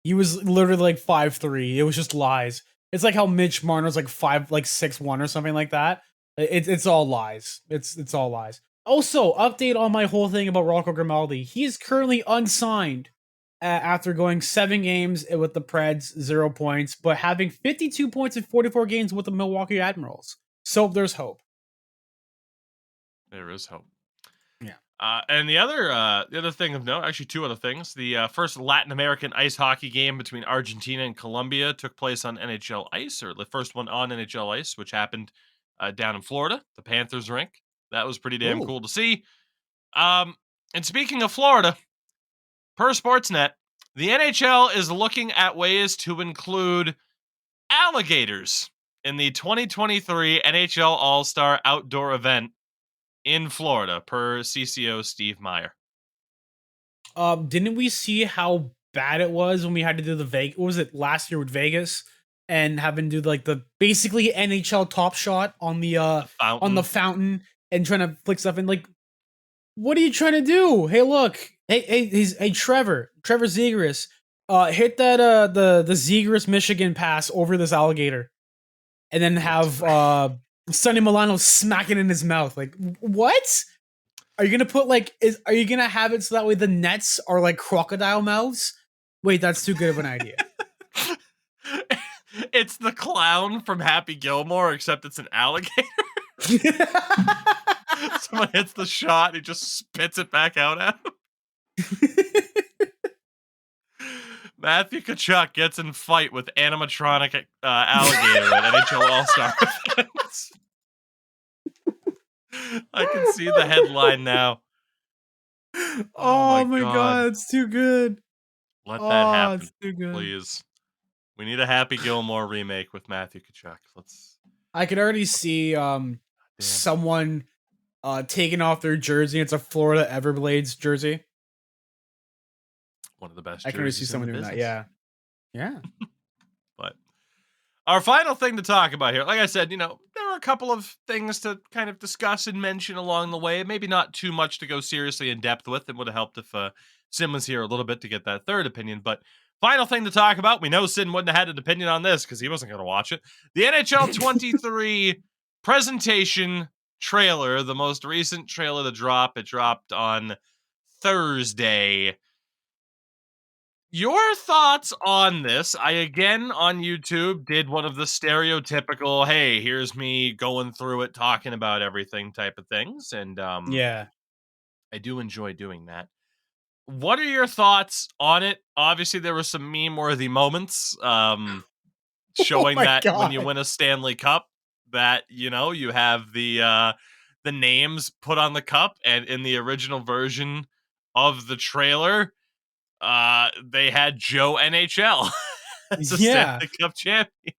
he was literally like 5'3". It was just lies. It's like how Mitch Marner's like 6'1" or something like that. It's all lies. It's all lies. Also, update on my whole thing about Rocco Grimaldi. He is currently unsigned after going 7 games with the Preds, 0 points, but having 52 points in 44 games with the Milwaukee Admirals. So there's hope. There is hope. Yeah. And the other thing of note, actually 2 other things. The first Latin American ice hockey game between Argentina and Colombia took place on NHL ice, or the first one on NHL ice, which happened down in Florida, the Panthers rink. That was pretty damn cool to see. And speaking of Florida, per Sportsnet, the NHL is looking at ways to include alligators in the 2023 NHL All-Star Outdoor event in Florida, per CCO Steve Meyer. Didn't we see how bad it was when we had to do the Vegas? What was it last year with Vegas and having to do like the basically NHL Top Shot on the fountain and trying to flick stuff in? Like, what are you trying to do? Hey, look, hey, Trevor Zegras, hit that the Zegras Michigan pass over this alligator, and then have Sonny Milano smack it in his mouth. Like, what? Are you gonna put like? Are you gonna have it so that way the nets are like crocodile mouths? Wait, that's too good of an idea. It's the clown from Happy Gilmore, except it's an alligator. Someone hits the shot, he just spits it back out at him. Matthew Tkachuk gets in fight with animatronic alligator at NHL All-Star events. I can see the headline now. Oh my god, it's too good. Let that happen, it's too good. please. We need a Happy Gilmore remake with Matthew Tkachuk. I could already see someone taking off their jersey. It's a Florida Everblades jersey. One of the best. I can already see someone doing that. Yeah. But our final thing to talk about here, like I said, there are a couple of things to kind of discuss and mention along the way. Maybe not too much to go seriously in depth with. It would have helped if Sin was here a little bit to get that third opinion. But final thing to talk about, we know Sin wouldn't have had an opinion on this because he wasn't going to watch it. The NHL 23 presentation trailer, the most recent trailer to drop. It dropped on Thursday. Your thoughts on this? I, again, on YouTube, did one of the stereotypical, hey, here's me going through it, talking about everything type of things. And yeah, I do enjoy doing that. What are your thoughts on it? Obviously, there were some meme-worthy moments showing that when you win a Stanley Cup, that, you have the names put on the cup. And in the original version of the trailer, they had Joe NHL as a Yeah. Stanley Cup champion.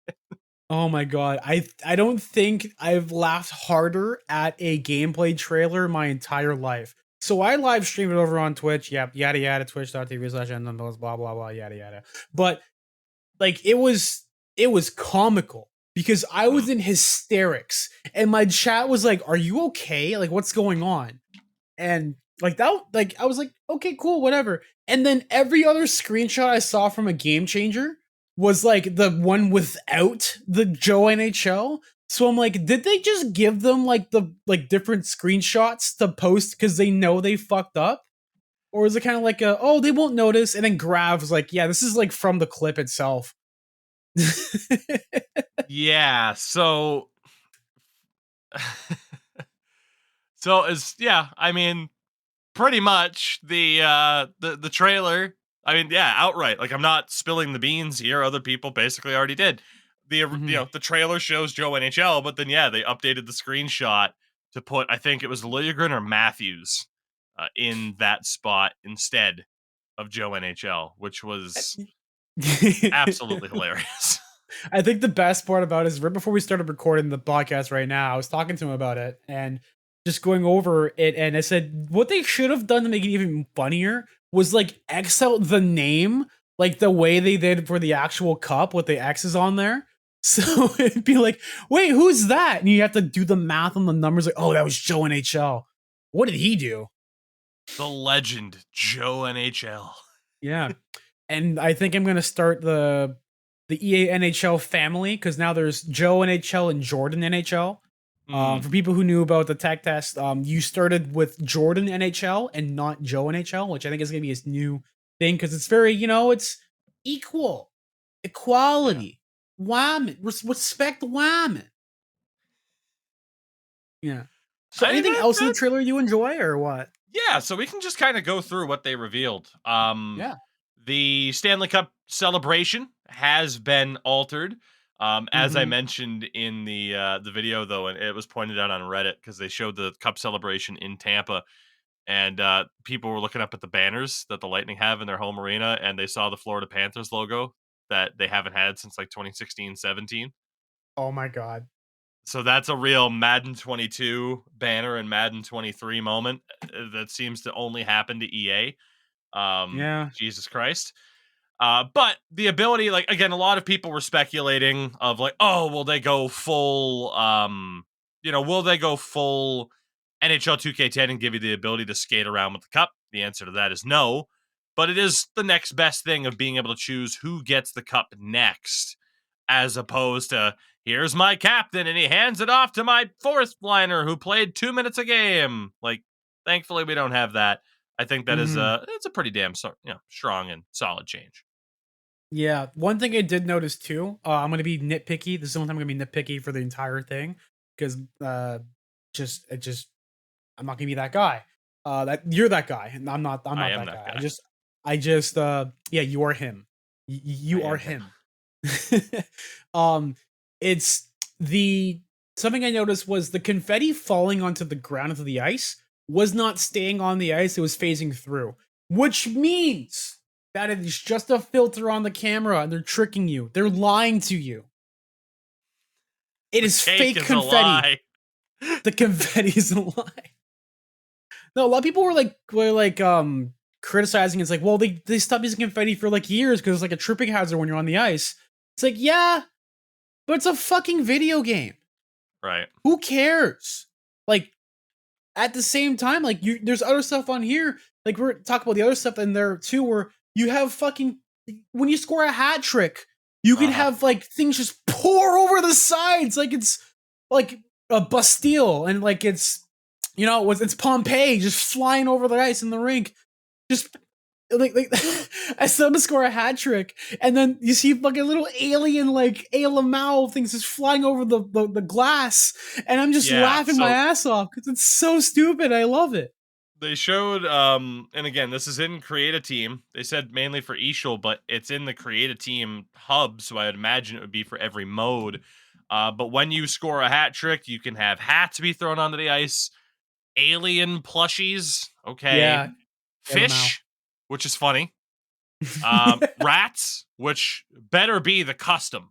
Oh my god. I don't think I've laughed harder at a gameplay trailer my entire life. So I live streamed it over on Twitch. Yep, yada yada, twitch.tv/nonetheless, blah blah blah, yada yada. But like it was comical because I Mm. was in hysterics and my chat was like, "Are you okay? Like what's going on?" And like that, like I was like, okay, cool, whatever. And then every other screenshot I saw from a game changer was like the one without the Joe NHL. So I'm like, did they just give them like the like different screenshots to post because they know they fucked up? Or is it kind of like a oh they won't notice? And then Grav was like, yeah, this is like from the clip itself. Yeah, so so is yeah, I mean, pretty much the trailer. I mean, yeah, outright. Like I'm not spilling the beans here. Other people basically already did. Mhm. The trailer shows Joe NHL, but then yeah, they updated the screenshot to put I think it was Liljegren or Matthews in that spot instead of Joe NHL, which was absolutely hilarious. I think the best part about it is right before we started recording the podcast right now, I was talking to him about it and just going over it. And I said, what they should have done to make it even funnier was like X out the name, like the way they did for the actual cup with the X's on there. So it'd be like, wait, who's that? And you have to do the math on the numbers, like, oh, that was Joe NHL. What did he do? The legend Joe NHL. Yeah. And I think I'm gonna start the EA NHL family because now there's Joe NHL and Jordan NHL. Mm, For people who knew about the tech test, you started with Jordan NHL and not Joe NHL, which I think is gonna be his new thing because it's very, it's equal, yeah. equality, women, respect women. Yeah. So I anything that, else in the that trailer you enjoy or what? Yeah, so we can just kind of go through what they revealed. Yeah. The Stanley Cup celebration has been altered. As I Mm-hmm. mentioned in the video, though, and it was pointed out on Reddit because they showed the Cup celebration in Tampa, and people were looking up at the banners that the Lightning have in their home arena, and they saw the Florida Panthers logo that they haven't had since like 2016-17. Oh my god. So that's a real Madden 22 banner and Madden 23 moment that seems to only happen to EA. Yeah. Jesus Christ. But the ability, like again, a lot of people were speculating of like, oh, will they go full will they go full NHL 2K10 and give you the ability to skate around with the cup? The answer to that is no. But it is the next best thing of being able to choose who gets the cup next, as opposed to here's my captain and he hands it off to my fourth liner who played 2 minutes a game. Like, thankfully we don't have that. I think that is Mm-hmm. it's a pretty damn strong and solid change. Yeah, one thing I did notice too. I'm gonna be nitpicky. This is the one time I'm gonna be nitpicky for the entire thing because just I'm not gonna be that guy. That you're that guy, and I'm not. I'm I not am that that guy. guy. Yeah, you are him. I You are am him. him. um, it's the something I noticed was the confetti falling onto the ground onto the ice was not staying on the ice. It was phasing through, which means that it is just a filter on the camera and they're tricking you. They're lying to you. It The is cake fake is a confetti. lie. The confetti is a lie. No, a lot of people were like criticizing. It's like, well, they stopped using confetti for like years because it's like a tripping hazard when you're on the ice. It's like, yeah, but it's a fucking video game. Right. Who cares? Like at the same time, like there's other stuff on here. Like we're talking about the other stuff in there too, where you have fucking when you score a hat trick, you can Uh-huh. have like things just pour over the sides, like it's like a Bastille, and like it's Pompeii just flying over the ice in the rink, just like I saw him score a hat trick, and then you see fucking little alien like Alamau things just flying over the glass, and I'm just Yeah. laughing my So ass off because it's so stupid. I love it. they showed and again, this is in Create a Team. They said mainly for Eashel, but it's in the Create a Team hub, so I would imagine it would be for every mode. But when you score a hat trick, you can have hats be thrown onto the ice, alien plushies, okay, Yeah, Alamau. fish, which is funny. Rats, which better be the custom.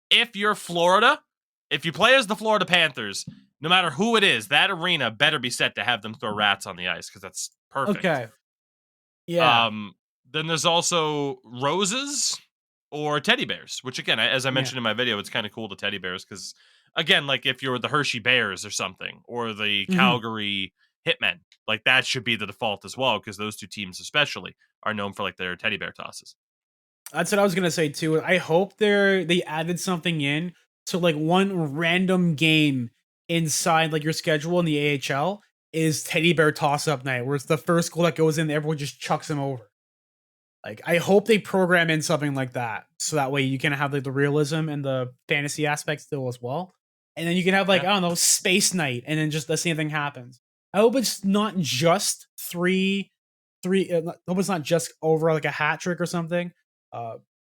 If you're Florida, if you play as the Florida Panthers, no matter who it is, that arena better be set to have them throw rats on the ice because that's perfect. Okay. Yeah. Um, then there's also roses or teddy bears, which again, as I Yeah. mentioned in my video, it's kind of cool to teddy bears because again, like if you're the Hershey Bears or something, or the Mhm. Calgary Hitmen, like that should be the default as well because those two teams especially are known for like their teddy bear tosses. That's what I was gonna say too. I hope they added something in so like one random game inside like your schedule in the AHL is teddy bear toss up night, where it's the first goal that goes in, everyone just chucks him over. Like I hope they program in something like that, so that way you can have like the realism and the fantasy aspect still as well, and then you can have like Yeah. I don't know space night, and then just the same thing happens. I hope it's not just three. I hope it's not just over like a hat trick or something.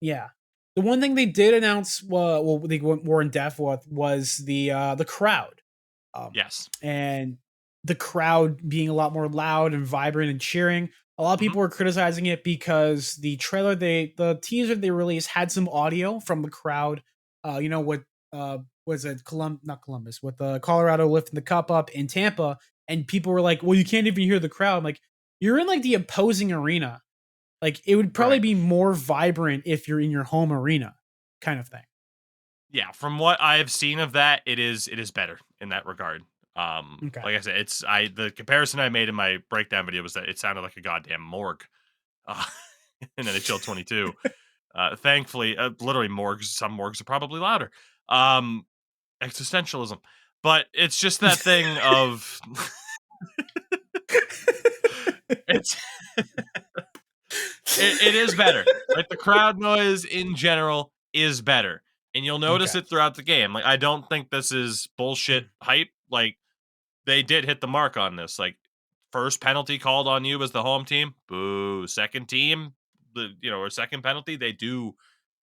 Yeah. The one thing they did announce, well, they went more in depth with was the crowd, um, Yes. and the crowd being a lot more loud and vibrant and cheering. A lot of Mhm. people were criticizing it because the teaser they released had some audio from the crowd. What was it? Not Columbus, with the Colorado lifting the cup up in Tampa, and people were like, "Well, you can't even hear the crowd." I'm like, you're in like the opposing arena. Like it would probably Right. be more vibrant if you're in your home arena, kind of thing. Yeah, from what I've seen of that, it is better in that regard. Okay. Like I said, it's I the comparison I made in my breakdown video was that it sounded like a goddamn morgue uh, in NHL 22. Thankfully, literally morgues. Some morgues are probably louder. Um, Existentialism, but it's just that thing of it's it is better. Like the crowd noise in general is better, and you'll notice Okay. it throughout the game. Like I don't think this is bullshit hype. Like they did hit the mark on this. Like first penalty called on you as the home team, boo. Second team, or second penalty, they do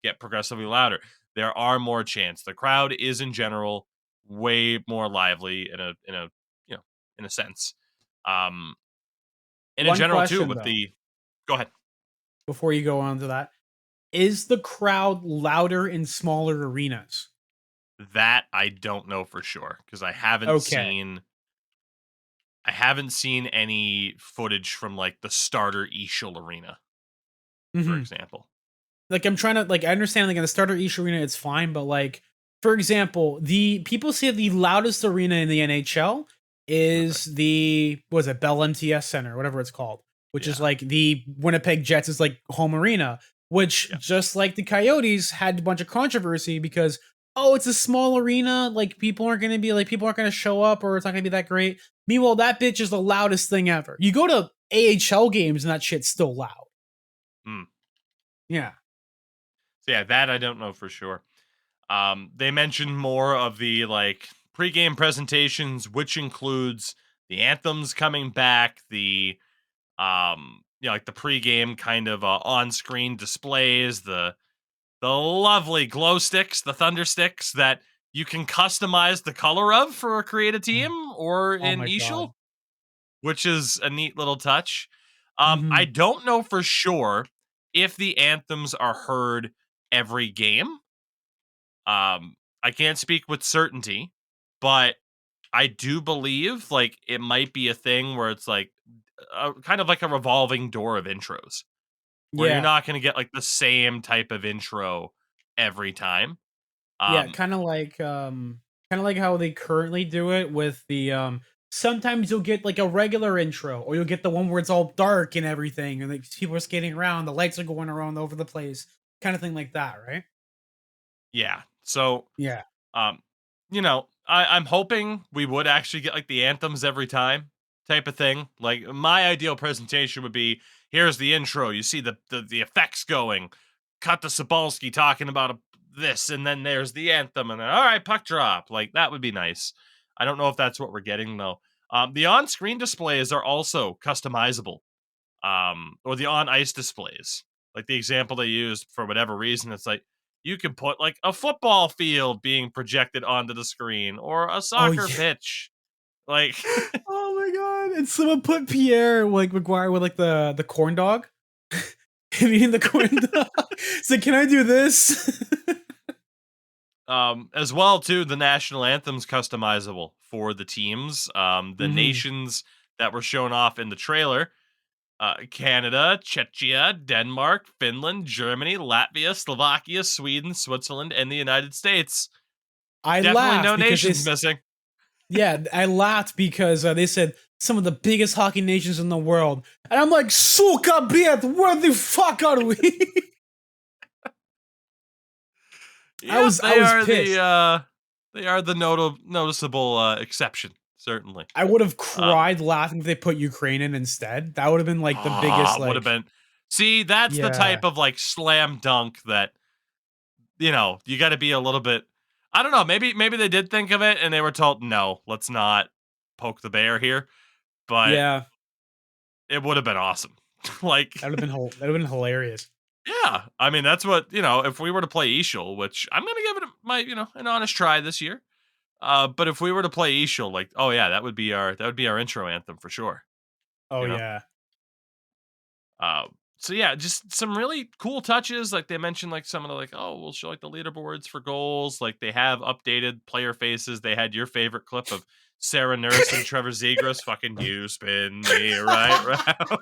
get progressively louder. There are more chants. The crowd is in general way more lively in a you know in a sense. Um, and in One general too question with though, the go ahead. before you go on to that, is the crowd louder in smaller arenas? That I don't know for sure because Okay. I haven't seen any footage from like the starter Eshel arena, for Mhm. example. Like I'm trying to like I understand like in the starter East arena it's fine, but like for example, the people say the loudest arena in the NHL Okay. is the was it Bell MTS Center, whatever it's called, which is Yeah. like the Winnipeg Jets is like home arena, which Yeah. just like the Coyotes had a bunch of controversy because oh, it's a small arena, like people aren't gonna show up or it's not gonna be that great. Meanwhile, that bitch is the loudest thing ever. You go to AHL games and that shit's still loud. Mm. Yeah. So yeah, that I don't know for sure. They mentioned more of the like pregame presentations, which includes the anthems coming back, the like the pregame kind of on-screen displays, the lovely glow sticks, the thunder sticks that you can customize the color of for a create a team Oh, or oh in my god. Eshel, which is a neat little touch. I Mhm. don't know for sure if the anthems are heard every game. I can't speak with certainty, but I do believe like it might be a thing where it's like kind of like a revolving door of intros where you're Yeah. not going to get like the same type of intro every time. Yeah, Um, kinda like how they currently do it with sometimes you'll get like a regular intro or you'll get the one where it's all dark and everything and like people are skating around, the lights are going around over the place, kind of thing like that, right? yeah. So Yeah. Um, I'm hoping we would actually get like the anthems every time type of thing. Like my ideal presentation would be here's the intro. You see the effects going. Cut to Sabalski talking about this, and then there's the anthem, and then all right, puck drop. Like that would be nice. I don't know if that's what we're getting though. The on-screen displays are also customizable, or the on ice displays. Like the example they used for whatever reason, it's like you can put like a football field being projected onto the screen or a Oh soccer yeah. pitch. Like, Oh my god. And someone put Pierre like McGuire with like the corn dog. Meeting the coin. So can I do this? As well, too, the national anthem's customizable for the teams. The Hmm. nations that were shown off in the trailer: Canada, Czechia, Denmark, Finland, Germany, Latvia, Slovakia, Sweden, Switzerland, and the United States. I Definitely laughed no because nations missing. yeah, I laughed because they said some of the biggest hockey nations in the world, and I'm like, "Suka bet, where the fuck are we?" Yep, I was pissed. they are the noticeable exception, certainly. I would have Um, cried laughing if they put Ukraine in instead. That would have been like the biggest would have like been. See, that's the yeah. type of like slam dunk that you got to be a little bit. I don't know. Maybe they did think of it and they were told no, let's not poke the bear here. But Yeah, it would have been awesome. Like, that would have been hilarious. yeah, I mean that's what if we were to play Ishul, which I'm gonna give it my an honest try this year. But if we were to play Ishul, like, oh yeah, that would be our intro anthem for sure. Oh You know. yeah. Uh, so yeah, just some really cool touches. Like they mentioned, like some of the like, oh, we'll show like the leaderboards for goals. Like they have updated player faces. They had your favorite clip of Sarah Nurse and Trevor Zegras, fucking you spin me right round.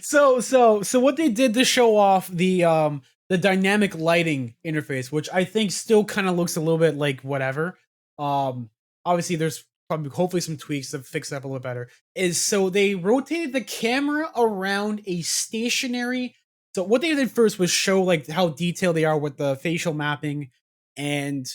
So what they did to show off the dynamic lighting interface, which I think still kind of looks a little bit like whatever. Um Obviously there's probably hopefully some tweaks to fix it up a little better. Is so they rotated the camera around a stationary. So what they did first was show like how detailed they are with the facial mapping and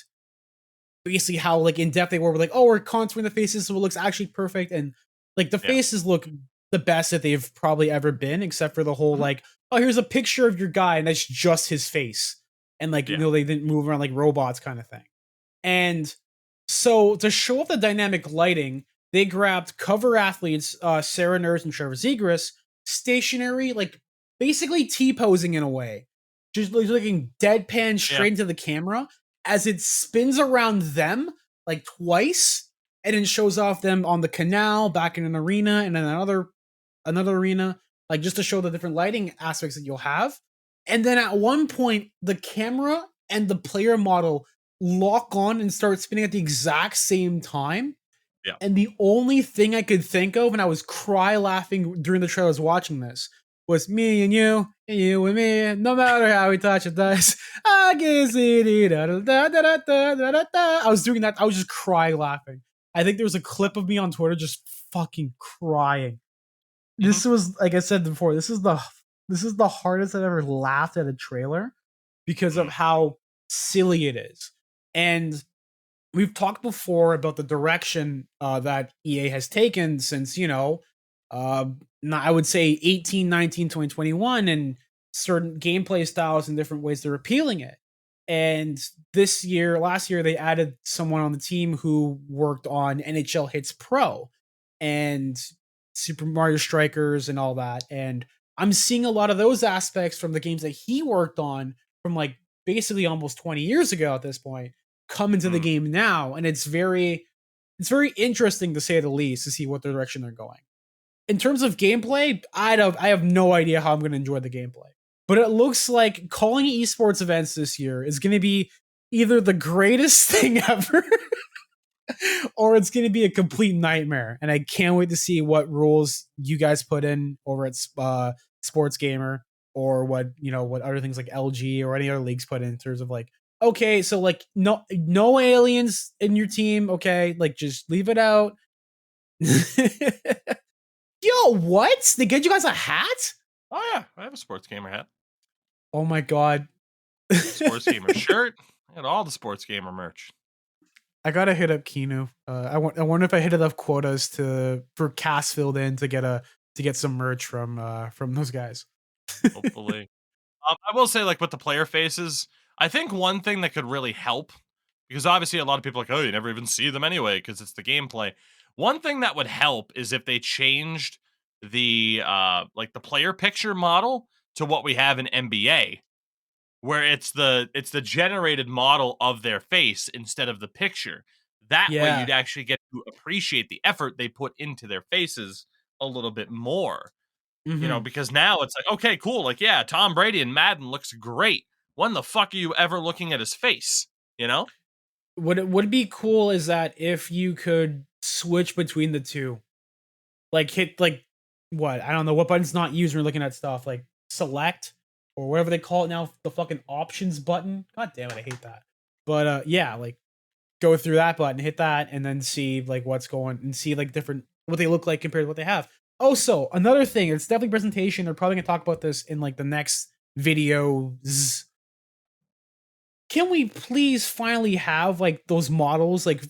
basically how like in depth they were. We're like, oh, we're contouring the faces so it looks actually perfect, and like the Yeah. faces look the best that they've probably ever been, except for the whole Mhm. like, oh, here's a picture of your guy, and that's just his face, and like Yeah. they didn't move around like robots kind of thing. And so to show off the dynamic lighting, they grabbed cover athletes Sarah Nurse and Trevor Zegras stationary, like basically T posing in a way, just like looking deadpan Yeah. straight into the camera as it spins around them like twice, and then shows off them on the canal, back in an arena, and then another arena, like just to show the different lighting aspects that you'll have. And then at one point, the camera and the player model lock on and start spinning at the exact same time. Yeah. And the only thing I could think of, and I was cry laughing during the trailers watching this, was me and you and me, no matter how we touch it does. I can see it. I was doing that. I was just cry laughing. I think there was a clip of me on Twitter just fucking crying. Hmm. This was, like I said before, this is the hardest I've ever laughed at a trailer because of how silly it is. And we've talked before about the direction that EA has taken since, I would say 18, 19, 2021, and certain gameplay styles and different ways they're appealing it. And last year, they added someone on the team who worked on NHL Hits Pro and Super Mario Strikers and all that. And I'm seeing a lot of those aspects from the games that he worked on from like basically almost 20 years ago at this point come into the Mm. game now, and it's very interesting to say the least to see what direction they're going. In terms of gameplay, I have no idea how I'm going to enjoy the gameplay, but it looks like calling esports events this year is going to be either the greatest thing ever or it's going to be a complete nightmare. And I can't wait to see what rules you guys put in over at Sports Gamer, or what other things like LG or any other leagues put in terms of like, okay, so like no aliens in your team, okay, like just leave it out. Yo, what? They get you guys a hat? Oh yeah, I have a sports gamer hat, Oh my god. sports gamer shirt, and all the sports gamer merch. I gotta hit up Kinu. I wonder if I hit enough quotas for cast filled in to get some merch from those guys. Hopefully. I will say, like with the player faces, I think one thing that could really help, because obviously a lot of people are like, oh, you never even see them anyway, because it's the gameplay. One thing that would help is if they changed the like the player picture model to what we have in NBA, where it's the generated model of their face instead of the picture. That way Yeah. you'd actually get to appreciate the effort they put into their faces a little bit more. Mhm. because now it's like, okay, cool. Like, yeah, Tom Brady in Madden looks great. When the fuck are you ever looking at his face? You know? What it would be cool is that if you could switch between the two, like hit like what I don't know what button's not used when you're looking at stuff like select or whatever they call it now, the fucking options button. God damn it, I hate that. But yeah, like go through that button, hit that, and then see like what's going and see like different what they look like compared to what they have. Also, another thing, it's definitely presentation. They're probably gonna talk about this in like the next videos. Can we please finally have like those models like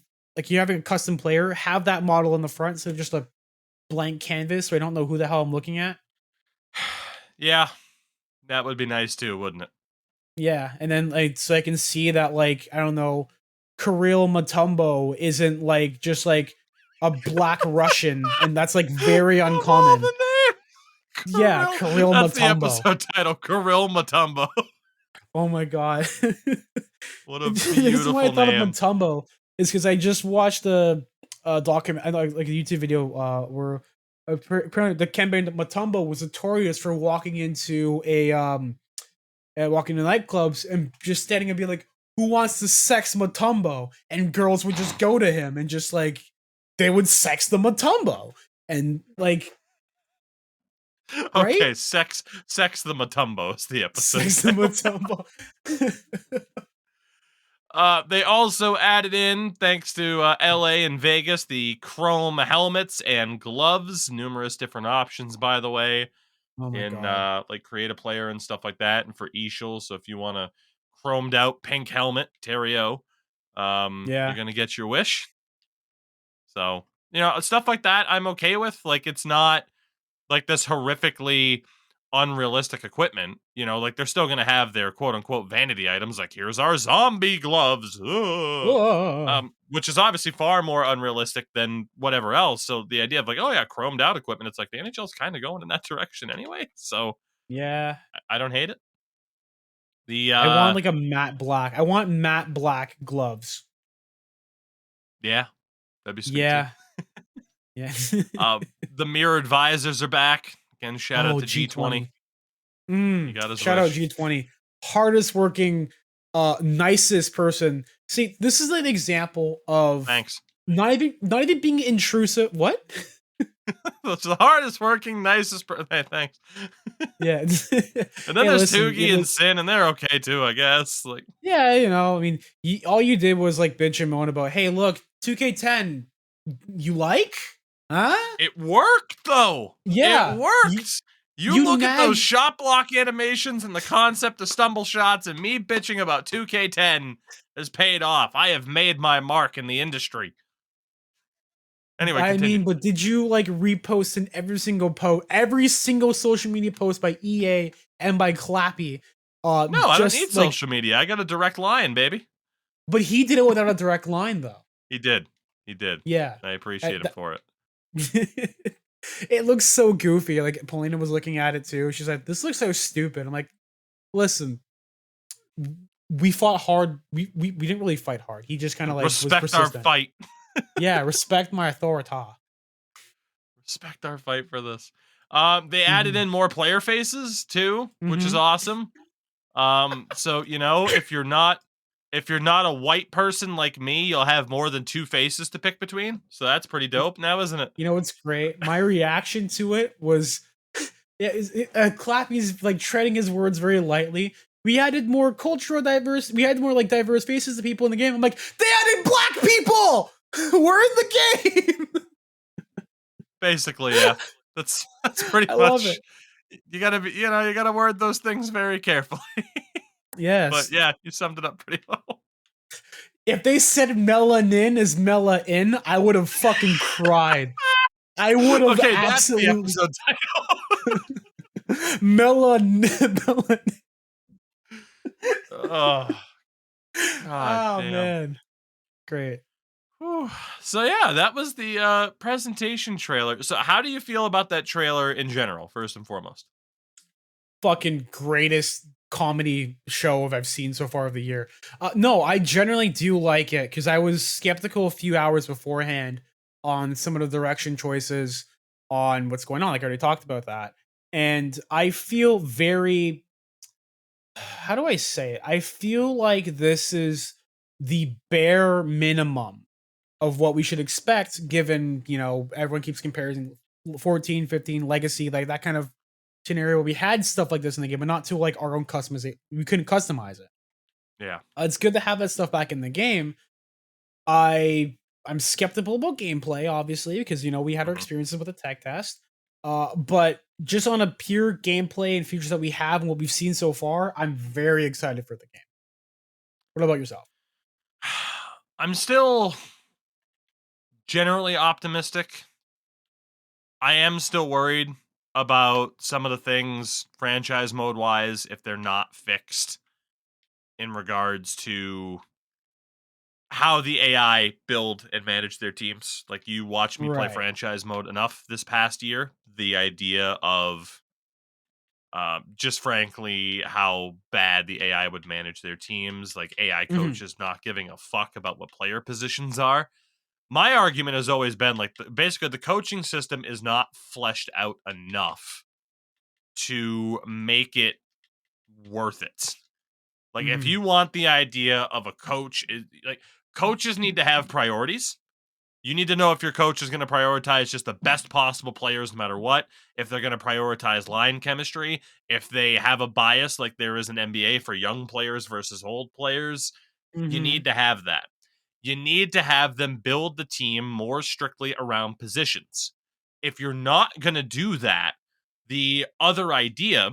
you're having a custom player have that model in the front so just a blank canvas so I don't know who the hell I'm looking at. Yeah, that would be nice too, wouldn't it? Yeah, and then like so I can see that like I don't know, Kirill Matumbo isn't like just like a black Russian, and that's like very Of all uncommon. the names, Yeah, Kirill. Kirill That's the Matumbo. episode title, Kirill Matumbo. Oh my god. What a The reason why I beautiful thought of name. Matumbo is because I just watched a document, like a YouTube video, where apparently the campaign Matumbo was notorious for walking into walking to nightclubs and just standing and be like, "Who wants to sex Matumbo?" And girls would just go to him and just like they would sex the Matumbo and like right Okay, sex the Matumbo is the episode sex the title. Matumbo. They also added in, thanks to LA and Vegas, the chrome helmets and gloves. Numerous different options, by the way, Oh my in god. like create a player and stuff like that, and for Eshel. So if you want a chromed out pink helmet, Terrio, you're Yeah. gonna get your wish. So stuff like that, I'm okay with. Like, it's not like this horrifically unrealistic equipment. Like, they're still gonna have their quote unquote vanity items, like here's our zombie gloves, Whoa. which is obviously far more unrealistic than whatever else. So the idea of like, oh yeah, chromed out equipment, it's like the NHL's kind of going in that direction anyway. So Yeah. I don't hate it. The I want like a matte black. I want matte black gloves. yeah, that'd be sweet too. Yeah. Yeah. Uh, the mirrored visors are back again. Shout out Oh, to G20. G20. He got his Shout out wish. G20. Hardest working, nicest person. See, this is an example of Thanks. not even being intrusive. What? That's the hardest working, nicest. Hey, thanks. Yeah. And then Hey, there's listen, Tougie and Sin, and they're okay too, I guess. Like, yeah, I mean, all you did was like bitch and moan about, hey, look, 2K10, you like? Huh? it worked though. It Yeah. worked. You You look at those nag. shot block animations and the concept of stumble shots, and me bitching about 2K10 has paid off. I have made my mark in the industry. Anyway, I continue. mean, but did you like repost in every single social media post by EA and by Clappy? No, I don't need Just like, social media. I got a direct line, baby. but he did it without a direct line, though. He did. He did. Yeah, I appreciate him for it. it looks so goofy. Like Paulina was looking at it too. She's like, "This looks so stupid." I'm like, "Listen, we fought hard. We didn't really fight hard. He just kind of like was Respect our persistent. fight. Yeah, respect my authority." Respect our fight for this. They added Mhm. in more player faces too, which is Mhm. awesome. So if you're not a white person like me, you'll have more than two faces to pick between. So that's pretty dope now, isn't it? You know what's great? My reaction to it was, yeah, Clappy's like treading his words very lightly. We added more cultural diverse. We had more like diverse faces to people in the game. I'm like, they added black people. We're in the game. Basically, yeah. That's pretty I love much. it. You gotta be, you gotta word those things very carefully. But Yes. yeah, you summed it up pretty well. If they said melanin is mela in, I would have fucking cried. I would have Okay, that's the absolutely episode title. melanin. Oh, god Oh damn. man, great. Whew. So yeah, that was the presentation trailer. So how do you feel about that trailer in general, first and foremost? Fucking greatest comedy show I've seen so far of the year. No, I generally do like it because I was skeptical a few hours beforehand on some of the direction choices on what's going on. Like I already talked about that. And I feel very, how do I say it? I feel like this is the bare minimum of what we should expect given, everyone keeps comparing 14, 15 legacy, like that kind of scenario where we had stuff like this in the game, but not to like our own customization. We couldn't customize it. Yeah. It's good to have that stuff back in the game. I'm skeptical about gameplay, obviously, because we had our Hmm. experiences with the tech test. But just on a pure gameplay and features that we have and what we've seen so far, I'm very excited for the game. What about yourself? I'm still generally optimistic. I am still worried about some of the things franchise mode wise if they're not fixed in regards to how the AI build and manage their teams. Like, you watched me play Right. franchise mode enough this past year. The idea of just frankly how bad the AI would manage their teams, like AI Hmm. coaches not giving a fuck about what player positions are. My argument has always been like basically the coaching system is not fleshed out enough to make it worth it. Like, if Hmm. you want the idea of a coach, like, coaches need to have priorities. You need to know if your coach is going to prioritize just the best possible players no matter what, if they're going to prioritize line chemistry, if they have a bias like there is an NBA for young players versus old players. You Hmm. need to have that. You need to have them build the team more strictly around positions. If you're not going to do that, the other idea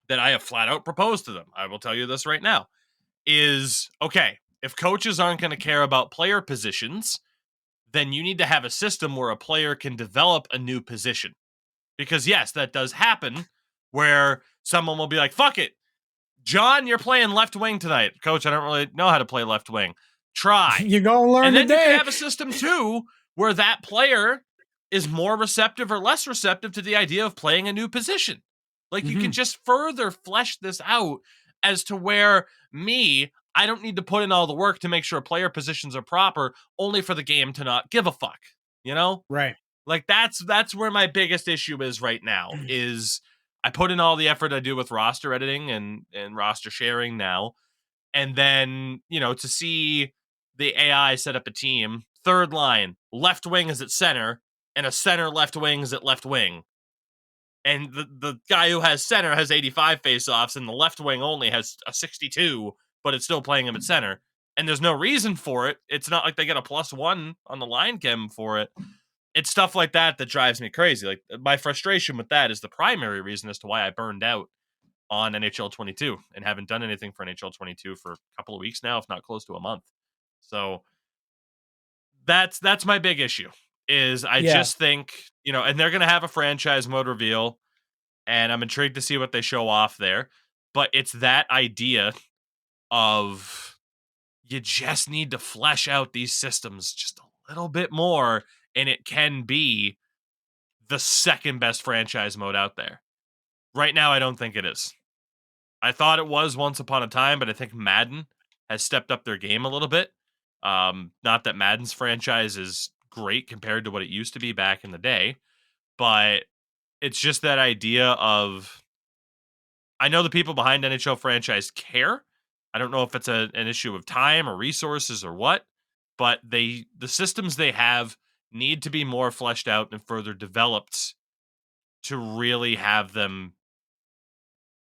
that I have flat out proposed to them, I will tell you this right now, is okay, if coaches aren't going to care about player positions, then you need to have a system where a player can develop a new position. Because yes, that does happen where someone will be like, fuck it, John, you're playing left wing tonight. Coach, I don't really know how to play left wing. Try. You're gonna And learn then you could today. have a system too where that player is more receptive or less receptive to the idea of playing a new position. Like, you can Hmm. just further flesh this out as to where I don't need to put in all the work to make sure player positions are proper, only for the game to not give a fuck. You know? Right. Like, that's where my biggest issue is right now is I put in all the effort I do with roster editing and roster sharing now, and then, to see the AI set up a team, third line, left wing is at center, and a center left wing is at left wing. And the guy who has center has 85 faceoffs, and the left wing only has a 62, but it's still playing him at center. And there's no reason for it. It's not like they get a +1 on the line chem for it. It's stuff like that that drives me crazy. Like, my frustration with that is the primary reason as to why I burned out on NHL 22 and haven't done anything for NHL 22 for a couple of weeks now, if not close to a month. So that's my big issue. Is I Yeah. just think, and they're gonna have a franchise mode reveal, and I'm intrigued to see what they show off there. But it's that idea of you just need to flesh out these systems just a little bit more, and it can be the second best franchise mode out there. Right now, I don't think it is. I thought it was once upon a time, but I think Madden has stepped up their game a little bit. Not that Madden's franchise is great compared to what it used to be back in the day, but it's just that idea of I know the people behind NHL franchise care. I don't know if it's an issue of time or resources or what, but the systems they have need to be more fleshed out and further developed to really have them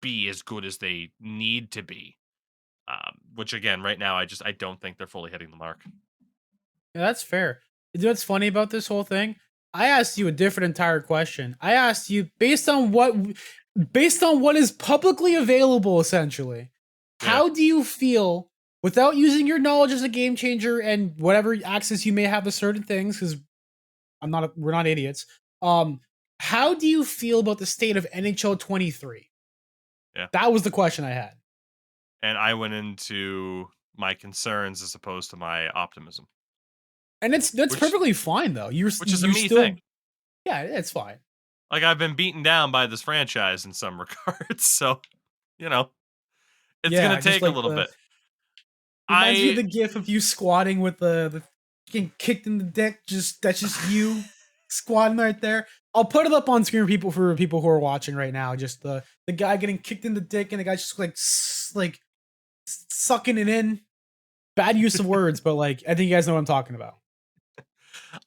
be as good as they need to be. Which again, right now, I don't think they're fully hitting the mark. Yeah, that's fair. You know what's funny about this whole thing? I asked you a different entire question. I asked you based on what is publicly available essentially. Yeah. How do you feel without using your knowledge as a game changer and whatever access you may have to certain things cuz we're not idiots. How do you feel about the state of NHL 23? Yeah. That was the question I had. And I went into my concerns as opposed to my optimism, And that's which perfectly fine though. which is a You me thing. still, yeah, it's fine. Like, I've been beaten down by this franchise in some regards, so you know it's gonna Yeah, just take a like little the bit. reminds me of I the gif of you squatting with the getting kicked in the dick. Just that's just you. squatting right there. I'll put it up on screen for people who are watching right now. Just the guy getting kicked in the dick and the guy just like sucking it in. Bad use of words, but like I think you guys know what I'm talking about.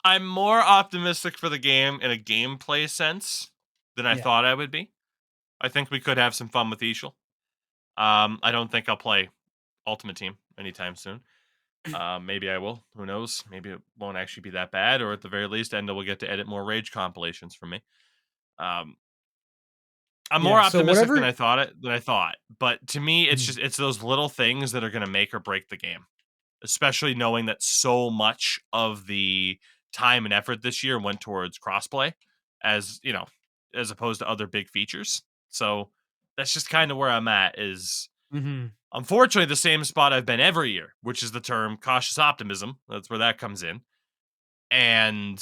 I'm more optimistic for the game in a gameplay sense than I Yeah. thought I would be. I think we could have some fun with Ishal. I don't think I'll play Ultimate Team anytime soon. Maybe I will. Who knows? Maybe it won't actually be that bad, or at the very least, Endo will get to edit more Rage compilations from me. Um, I'm more Yeah. So optimistic whatever. than I thought. But to me, Mhm. it's those little things that are going to make or break the game. Especially knowing that so much of the time and effort this year went towards crossplay, as you know, as opposed to other big features. So that's just kind of where I'm at. Is Mhm. unfortunately the same spot I've been every year, which is the term cautious optimism. That's where that comes in, and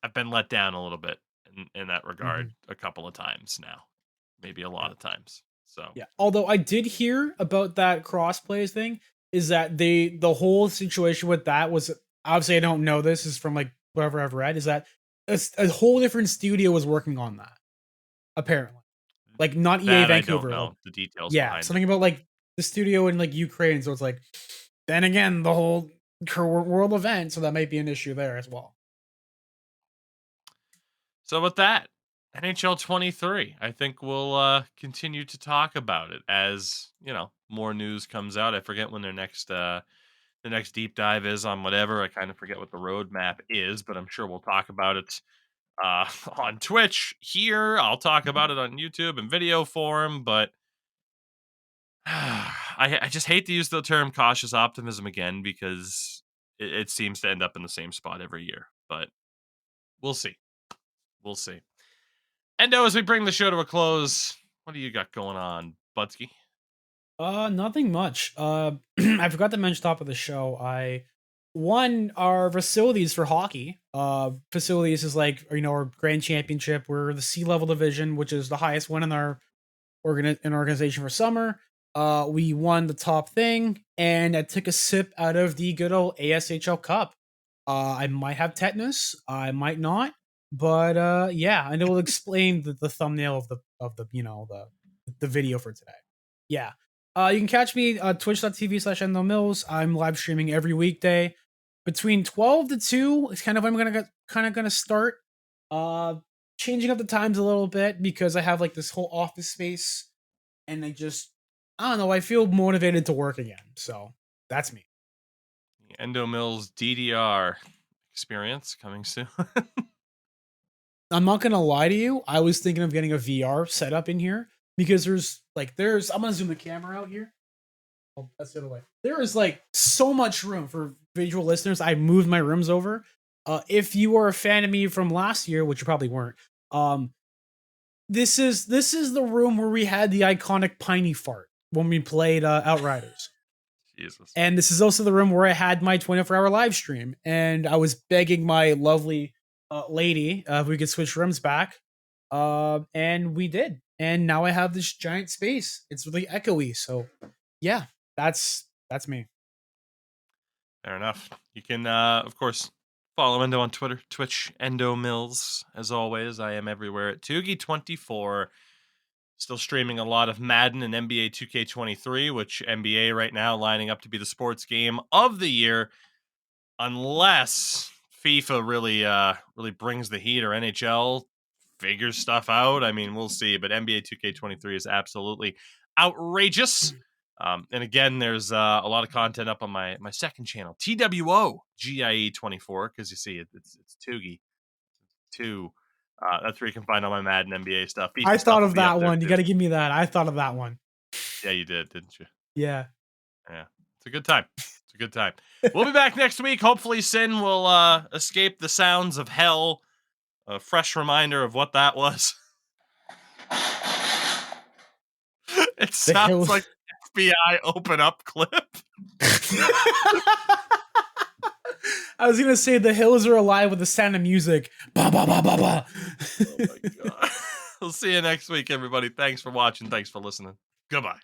I've been let down a little bit in that regard Mhm. a couple of times now, maybe a lot Yeah. of times. So Yeah. Although I did hear about that crossplay thing, is that the whole situation with that was, obviously I don't know, this is from like whatever I've read, is that a whole different studio was working on that, apparently. Like not EA that I don't Vancouver. Like, know the details yeah, behind it. something about like the studio in like Ukraine. So it's like, then again, the whole world event. So that might be an issue there as well. So with that, NHL 23, I think we'll continue to talk about it as, more news comes out. I forget when the next deep dive is on whatever. I kind of forget what the roadmap is, but I'm sure we'll talk about it on Twitch here. I'll talk about it on YouTube in video form, but I just hate to use the term cautious optimism again because it seems to end up in the same spot every year. But we'll see. We'll see. Endo, as we bring the show to a close, what do you got going on, Budsky? Nothing much. I forgot to mention top of the show. I won our facilities for hockey. Facilities is like, our grand championship. We're the C level division, which is the highest one in our organization for summer. We won the top thing, and I took a sip out of the good old ASHL Cup. I might have tetanus, I might not, but yeah, and it will explain the thumbnail of the the video for today. Yeah, you can catch me twitch.tv/endomills. I'm live streaming every weekday between 12 to 2. It's kind of when I'm gonna start. Uh, changing up the times a little bit because I have like this whole office space, and I don't know, I feel motivated to work again. So that's me. Endo Mills DDR experience coming soon. I'm not gonna lie to you. I was thinking of getting a VR setup in here because I'm gonna zoom the camera out here. Oh, that's the other way. There is like so much room for visual listeners. I moved my rooms over. If you were a fan of me from last year, which you probably weren't, um, this is the room where we had the iconic piney fart when we played Outriders. Jesus. And this is also the room where I had my 24-hour live stream. And I was begging my lovely lady if we could switch rooms back. And we did. And now I have this giant space. It's really echoey. So yeah, that's me. Fair enough. You can, of course, follow Endo on Twitter, Twitch, Endo Mills. As always, I am everywhere at Tougie24. Still streaming a lot of Madden and NBA 2K23, which NBA right now lining up to be the sports game of the year, unless FIFA really brings the heat or NHL figures stuff out. I mean, we'll see. But NBA 2K23 is absolutely outrageous. And again, there's a lot of content up on my second channel, TWO GIE 24, because you see it's Tougie 2. That's where you can find all my Madden NBA stuff. I FIFA stuff thought will of be up that there one. You too. got to give me that. I thought of that one. Yeah, you did, didn't you? Yeah. Yeah. It's a good time. It's a good time. We'll be back next week. Hopefully, Sin will escape the sounds of hell. A fresh reminder of what that was. It The sounds hills. like FBI open up clip. I was gonna say the hills are alive with the sound of music. Ba ba ba ba ba. Oh my god. We'll see you next week, everybody. Thanks for watching. Thanks for listening. Goodbye.